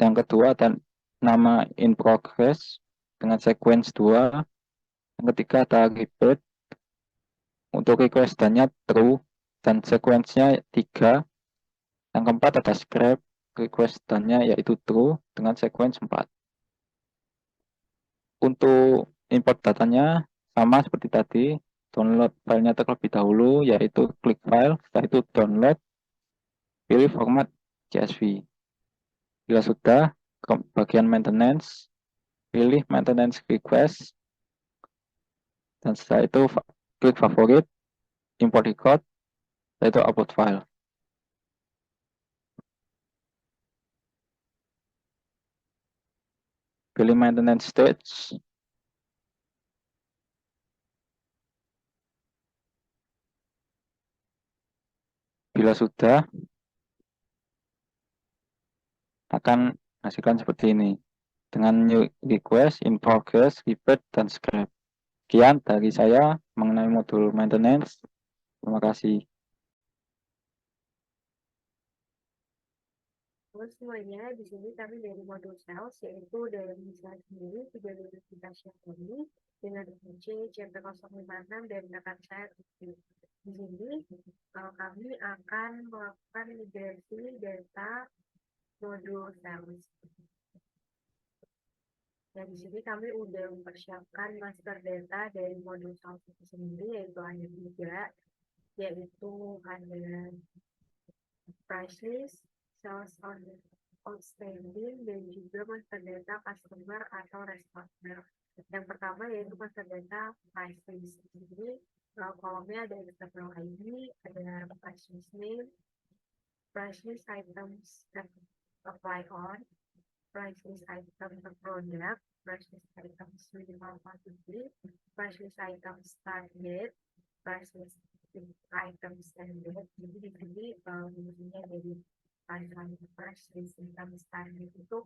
Yang kedua ada nama in progress dengan sequence 2. Yang ketiga ada repeat. Untuk request done-nya true dan sequence-nya 3. Yang keempat ada scrap, request done-nya yaitu true dengan sequence 4. Untuk import datanya sama seperti tadi, download filenya terlebih dahulu, yaitu klik file, setelah itu download, pilih format CSV. Bila sudah, ke bagian maintenance, pilih maintenance request, dan setelah itu klik favorit, import record, setelah itu upload file. pilih maintenance stage. Bila sudah, akan hasilkan seperti ini. Dengan new request, in progress, revert, dan scrap. Sekian dari saya mengenai modul maintenance. Terima kasih. Halo semuanya, di sini kami dari modul sales, yaitu dari saya sendiri, sudah lulus kita share ini dengan kunci CP056 dan rekan saya. Di sini kami akan melakukan migrasi data modul sales. Dan di sini kami udah mempersiapkan master data dari modul sales itu sendiri, yaitu ada 3, yaitu ada price list, sales order outstanding, dan juga master data customer atau responder. Yang pertama yaitu master data price list. Jadi kolomnya ada external ID, ada price list name, price list items that apply on, price list item per product, price list items minimal quantity, price list items start date, price list item standard. Jadi di sini fungsinya dari price list item standard itu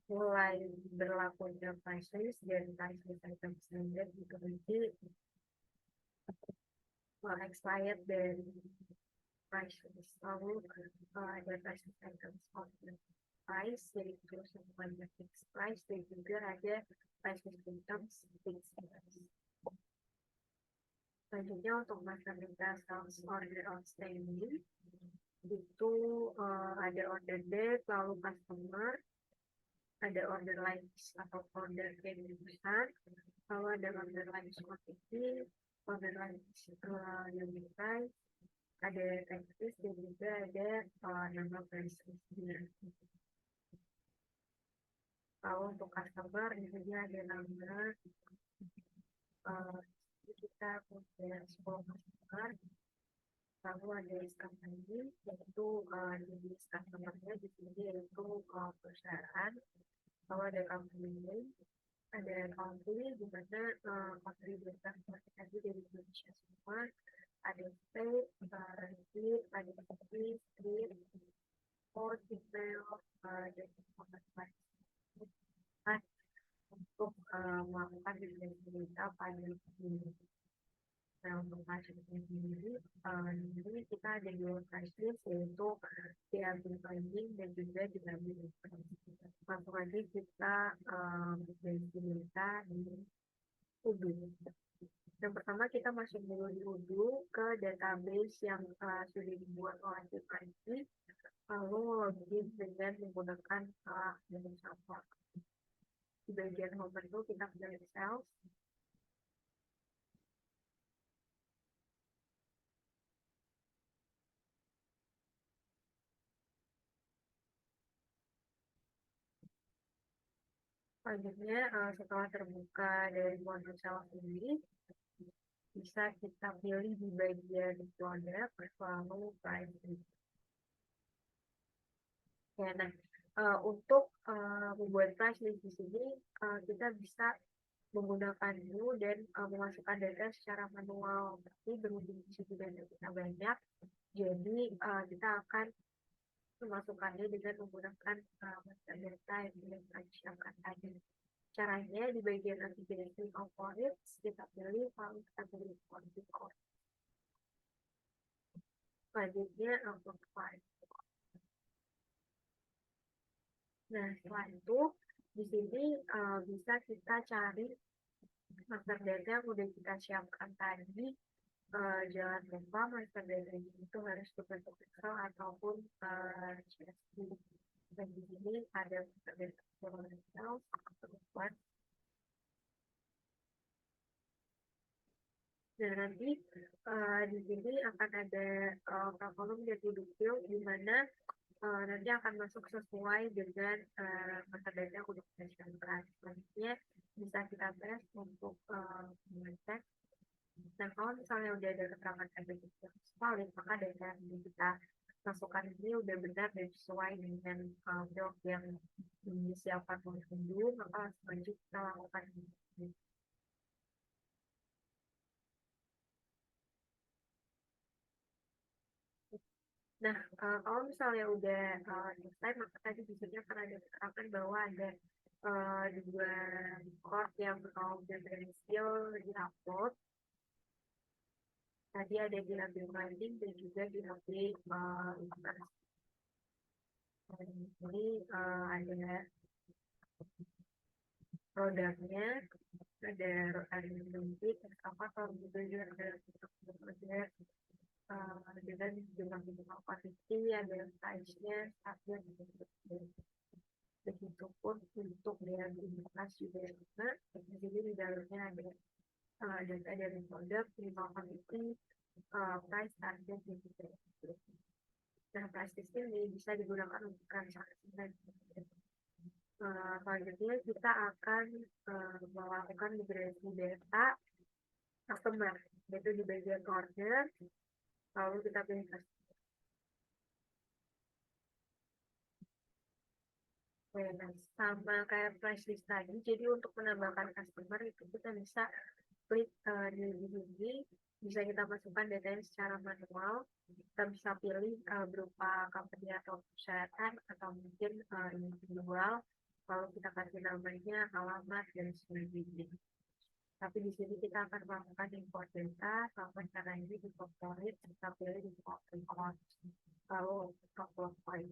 mulai berlakunya price list dan price list item standard itu nanti expired dari price list. Lalu ada price list items of the price, yaitu semuanya fixed price, dan juga ada price list items fixed price. Selanjutnya untuk master data sales order outstanding itu ada order date, lalu customer, ada order lines atau order yang besar, lalu ada order lines quantity, order lines unit price, ada tax list, dan juga ada nama price list. Lalu untuk customer di sini ada nama kita punya 10 customer, lalu ada list company, yaitu jenis customernya di sini yaitu perusahaan, lalu ada company name, ada country di mana country data seperti tadi dari Indonesia semua, ada state, receipt, ada city, street, port, email, dan informasi untuk melakukan distribusi data pada ini. Nah, untuk price sendiri, ini kita ada 2 price list, yaitu diambil finding dan juga diambil informasi. Langsung aja kita distribusi data di Udu. Yang pertama kita masuk dulu di Udu ke database yang sudah dibuat oleh IT, lalu login dengan menggunakan Microsoft. Di bagian home itu kita pilih sales. Selanjutnya setelah terbuka dari modul sales ini, bisa kita pilih di bagian product, lalu pricing. Ya, nah, untuk membuat price list di sini kita bisa menggunakan view dan memasukkan data secara manual. Tapi berhubung di situ data kita banyak, jadi kita akan memasukkannya dengan menggunakan master data yang kita siapkan tadi. Caranya di bagian navigation algorithms kita pilih file kategori code. Selanjutnya upload file. Nah, setelah itu di sini bisa kita cari master data yang udah kita siapkan tadi. Jangan lupa master data itu harus berbentuk Excel ataupun CSV. Dan di sini ada master data Excel, dan nanti di sini akan ada kolom data field di mana nanti akan masuk sesuai dengan master data yang udah kita siapkan. Selanjutnya bisa kita tes untuk mengecek. Nah, kalau misalnya udah ada keterangan yang valid, maka data yang kita masukan ini udah benar dan sesuai dengan job yang disiapkan oleh pengunjung, maka langsung aja kita lakukan ini. Nah, kalau misalnya udah selesai, maka tadi di sini akan ada keterangan bahwa ada dua record yang udah berhasil di-upload. Tadi ada di HP branding dan juga di HP informasi. Jadi ada produknya, ada bentuk, ekskavator, gitu juga ada produk dengan jumlah kuantiti, ada size-nya, startnya, gitu. Begitupun untuk dengan identitas juga sama. Jadi di dalamnya ada data dari produk, jumlah kuantiti, price, target, gitu. Nah, price listing ini bisa digunakan untuk transaksi. Selanjutnya kita akan melakukan migrasi data customer, yaitu di bagian order, lalu kita pilih customer. Nah, sama kayak price list tadi, jadi untuk menambahkan customer itu kita bisa klik di sini, bisa kita masukkan datanya secara manual, kita bisa pilih berupa company atau perusahaan atau mungkin individual, lalu kita kasih namanya, alamat, dan sebagainya. Tapi di sini kita akan melakukan import data, sama cara ini di favorit, kita pilih di import, lalu upload file.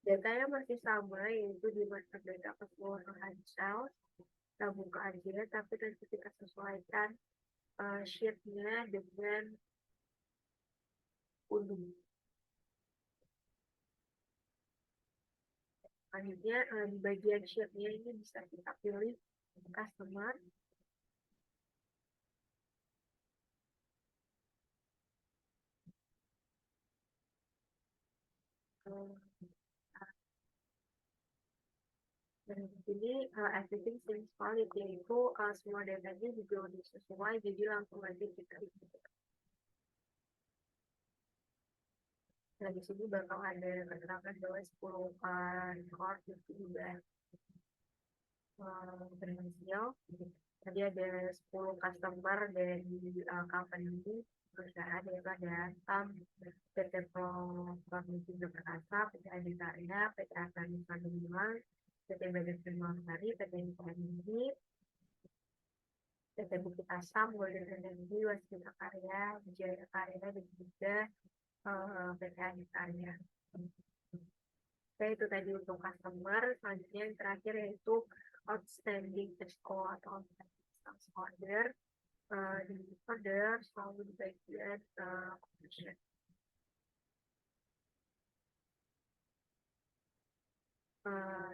Datanya masih sama, yaitu di master data keseluruhan sales. Kita buka aja, tapi nanti kita sesuaikan sheet-nya dengan unduh. Selanjutnya di bagian sheet-nya ini bisa kita pilih customer. Dan di sini everything seems valid, yaitu semua datanya juga udah sesuai, jadi langsung aja kita isi. Nah, di sini bakal ada keterangan bahwa 10 record itu juga berhasil. Tadi ada 10 customer dari company perusahaan, yaitu ada TAM, PT Provinsi Jakarta, PT Adikarya, PT Asani Pandulang, PT Badan Sari, PT Infoenergi, PT Bukit Asam, Golden Energy, Waskita Karya, Wijaya Karya, dan juga PT Adikarya. Oke, itu tadi untuk customer. Selanjutnya yang terakhir yaitu outstanding escrow atau outstanding sales order. Di order selalu di bagian commission.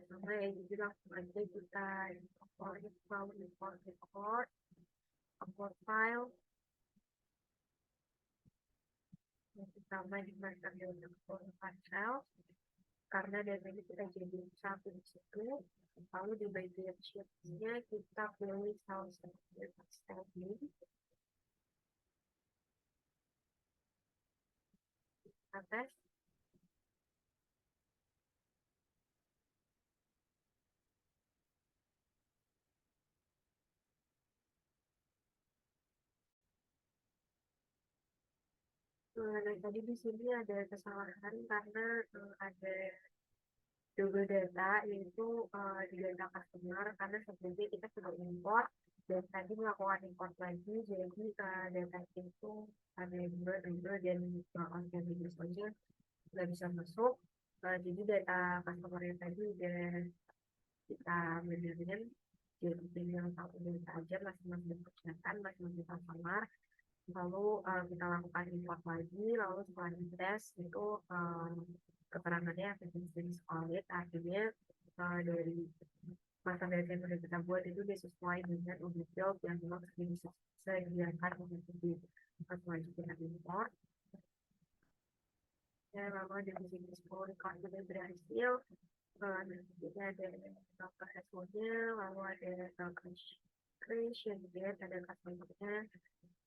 Sama ya, jadi langsung aja kita import record, upload file. Yang pertama di master data keseluruhan sales, karena datanya kita jadi satu di situ. Lalu di bagian sheet-nya kita pilih sales outstanding. Kita tes. Nah, tadi di sini ada kesalahan karena ada double data, yaitu di data customer, karena sebelumnya kita sudah import dan tadi melakukan import lagi, jadi data itu ada double dan organik saja nggak bisa masuk. Jadi data customer yang tadi udah kita benerin, jadi tinggal satu data aja, masing-masing perusahaan, masing-masing customer. Lalu kita lakukan import lagi, lalu setelah dites itu keterangannya efficiency audit, akhirnya dari masa data yang sudah kita buat itu sesuai dengan audit job yang memang bisa disediakan untuk wajib kita import. Ya, lalu ada di sini 10 record sudah berhasil. Nanti ada data SO-nya, lalu ada creation date, ada customer-nya,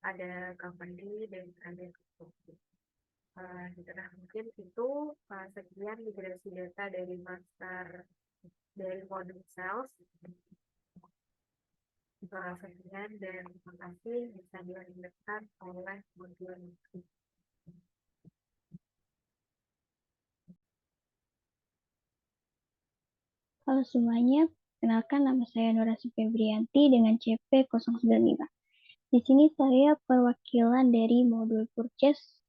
ada company dan ada toko. Nah, mungkin itu sekian migrasi data dari master dari modul sales. Sekian dan terima kasih bisa dilanjutkan oleh modul. Halo semuanya, kenalkan nama saya Nurasi Febrianti dengan CP 095. Di sini saya perwakilan dari modul purchase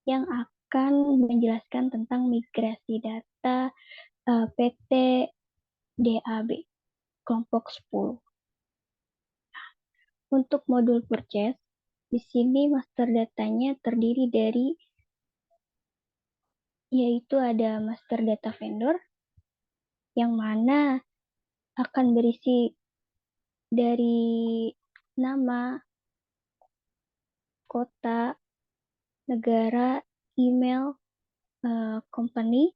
yang akan menjelaskan tentang migrasi data PT DAB kelompok 10. Untuk modul purchase, di sini master datanya terdiri dari yaitu ada master data vendor yang mana akan berisi dari nama, kota, negara, email, company,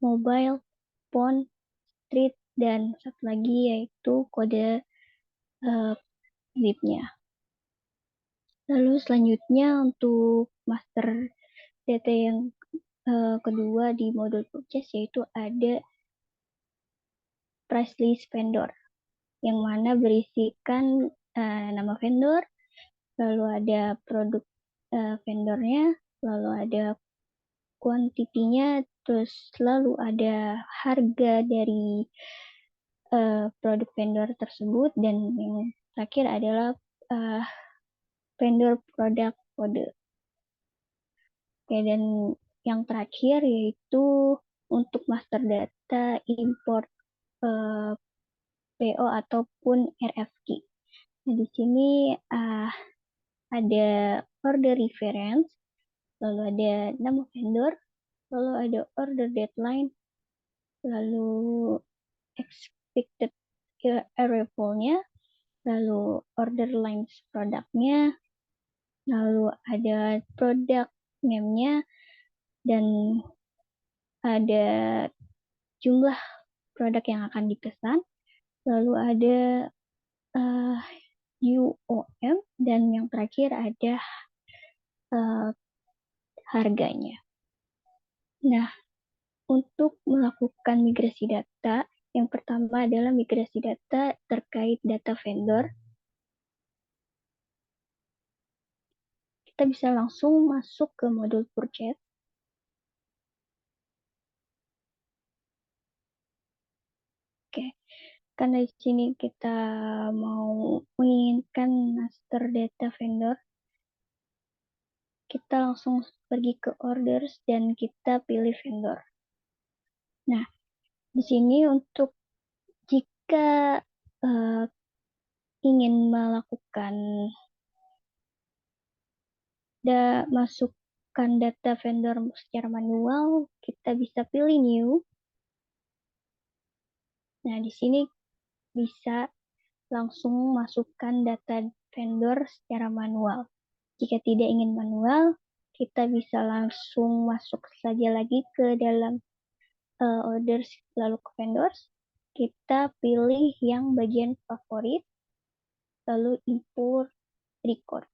mobile, phone, street, dan satu lagi yaitu kode BIP-nya. Lalu selanjutnya untuk master data yang kedua di modul purchase yaitu ada price list vendor yang mana berisikan nama vendor, lalu ada produk vendornya, lalu ada kuantitinya, terus lalu ada harga dari produk vendor tersebut, dan yang terakhir adalah vendor produk kode. Oke, dan yang terakhir yaitu untuk master data import PO ataupun RFQ. Nah, di sini ada order reference, lalu ada nama vendor, lalu ada order deadline, lalu expected arrival-nya, lalu order lines produknya, lalu ada product name-nya, dan ada jumlah produk yang akan dipesan, lalu ada UOM, dan yang terakhir ada harganya. Nah, untuk melakukan migrasi data, yang pertama adalah migrasi data terkait data vendor. Kita bisa langsung masuk ke modul purchase. Oke, karena di sini kita mau menginginkan master data vendor, kita langsung pergi ke orders dan kita pilih vendor. Nah, di sini untuk jika ingin melakukan masukkan data vendor secara manual, kita bisa pilih new. Nah, di sini bisa langsung masukkan data vendor secara manual. Jika tidak ingin manual, kita bisa langsung masuk saja lagi ke dalam orders, lalu ke vendors. Kita pilih yang bagian favorit, lalu import record.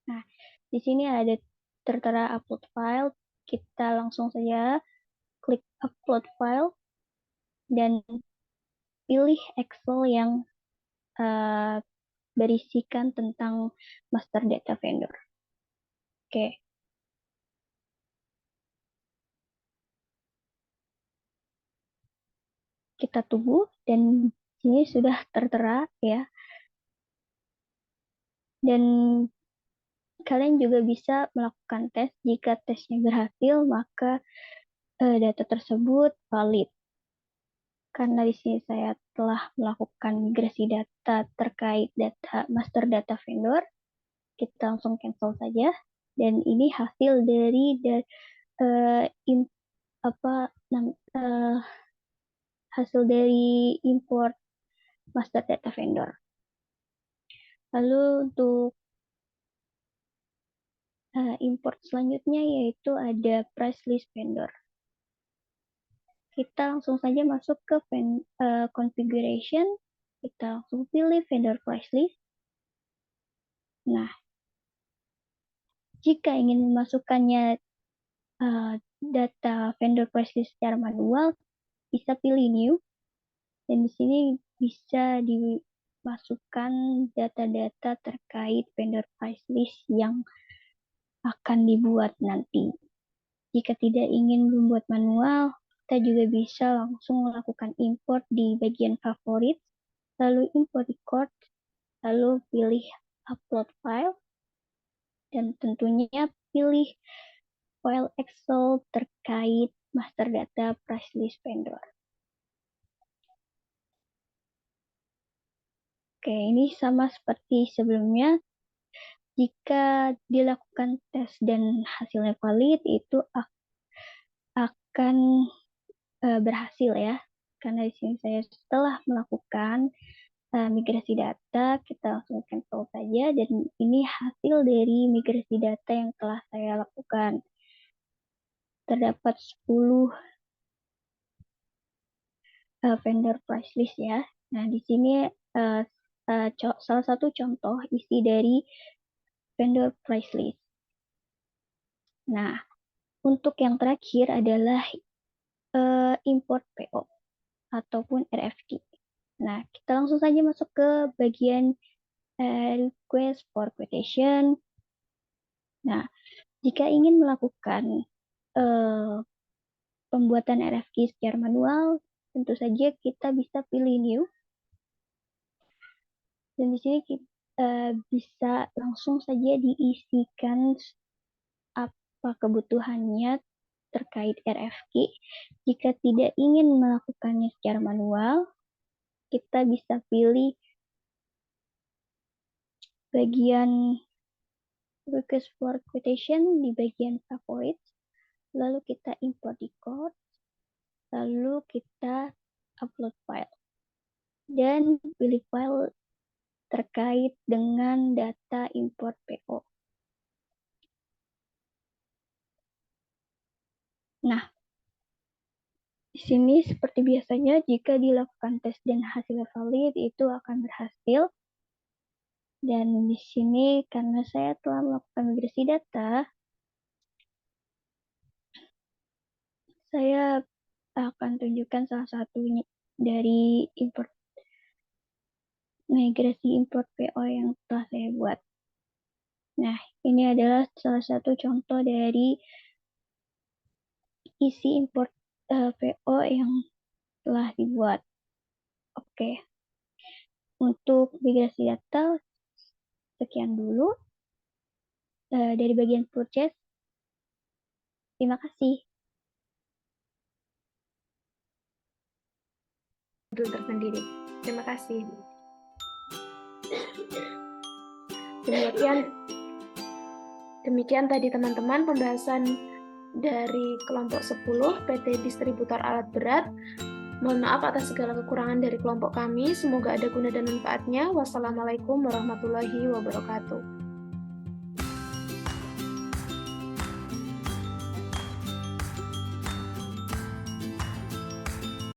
Nah, di sini ada tertera upload file. Kita langsung saja klik upload file dan pilih Excel yang berisikan tentang master data vendor. Oke. Kita tunggu dan ini sudah tertera ya. Dan kalian juga bisa melakukan tes. Jika tesnya berhasil, maka data tersebut valid. Karena di sini saya telah melakukan migrasi data terkait data master data vendor, kita langsung cancel saja. Dan ini hasil dari hasil dari import master data vendor. Lalu untuk import selanjutnya yaitu ada price list vendor. Kita langsung saja masuk ke configuration, kita langsung pilih vendor price list. Nah, Jika ingin memasukkannya data vendor price list secara manual, bisa pilih new, dan di sini bisa dimasukkan data-data terkait vendor price list yang akan dibuat nanti. Jika tidak ingin membuat manual, kita juga bisa langsung melakukan import di bagian favorit, lalu import record, lalu pilih upload file, dan tentunya pilih file Excel terkait master data price list vendor. Oke, ini sama seperti sebelumnya. Jika dilakukan tes dan hasilnya valid, itu akan berhasil ya. Karena di sini saya setelah melakukan migrasi data, kita langsung cancel saja, dan ini hasil dari migrasi data yang telah saya lakukan. Terdapat 10 vendor price list ya. Nah, di sini salah satu contoh isi dari vendor price list. Nah, untuk yang terakhir adalah import PO ataupun RFQ. Nah, kita langsung saja masuk ke bagian request for quotation. Nah, jika ingin melakukan pembuatan RFQ secara manual, tentu saja kita bisa pilih new. Dan di sini kita bisa langsung saja diisikan apa kebutuhannya terkait RFQ. Jika tidak ingin melakukannya secara manual, kita bisa pilih bagian request for quotation di bagian favorit, lalu kita import record, lalu kita upload file, dan pilih file terkait dengan data import PO. Nah, di sini seperti biasanya jika dilakukan tes dan hasilnya valid itu akan berhasil. Dan di sini karena saya telah melakukan migrasi data, saya akan tunjukkan salah satu dari migrasi import PO yang telah saya buat. Nah, ini adalah salah satu contoh dari isi import PO yang telah dibuat. Oke, untuk migrasi data sekian dulu dari bagian purchase. Terima kasih. Modul tersendiri. Terima kasih. Demikian tadi teman-teman pembahasan dari kelompok 10 PT Distributor Alat Berat. Mohon maaf atas segala kekurangan dari kelompok kami. Semoga ada guna dan manfaatnya. Wassalamualaikum warahmatullahi wabarakatuh.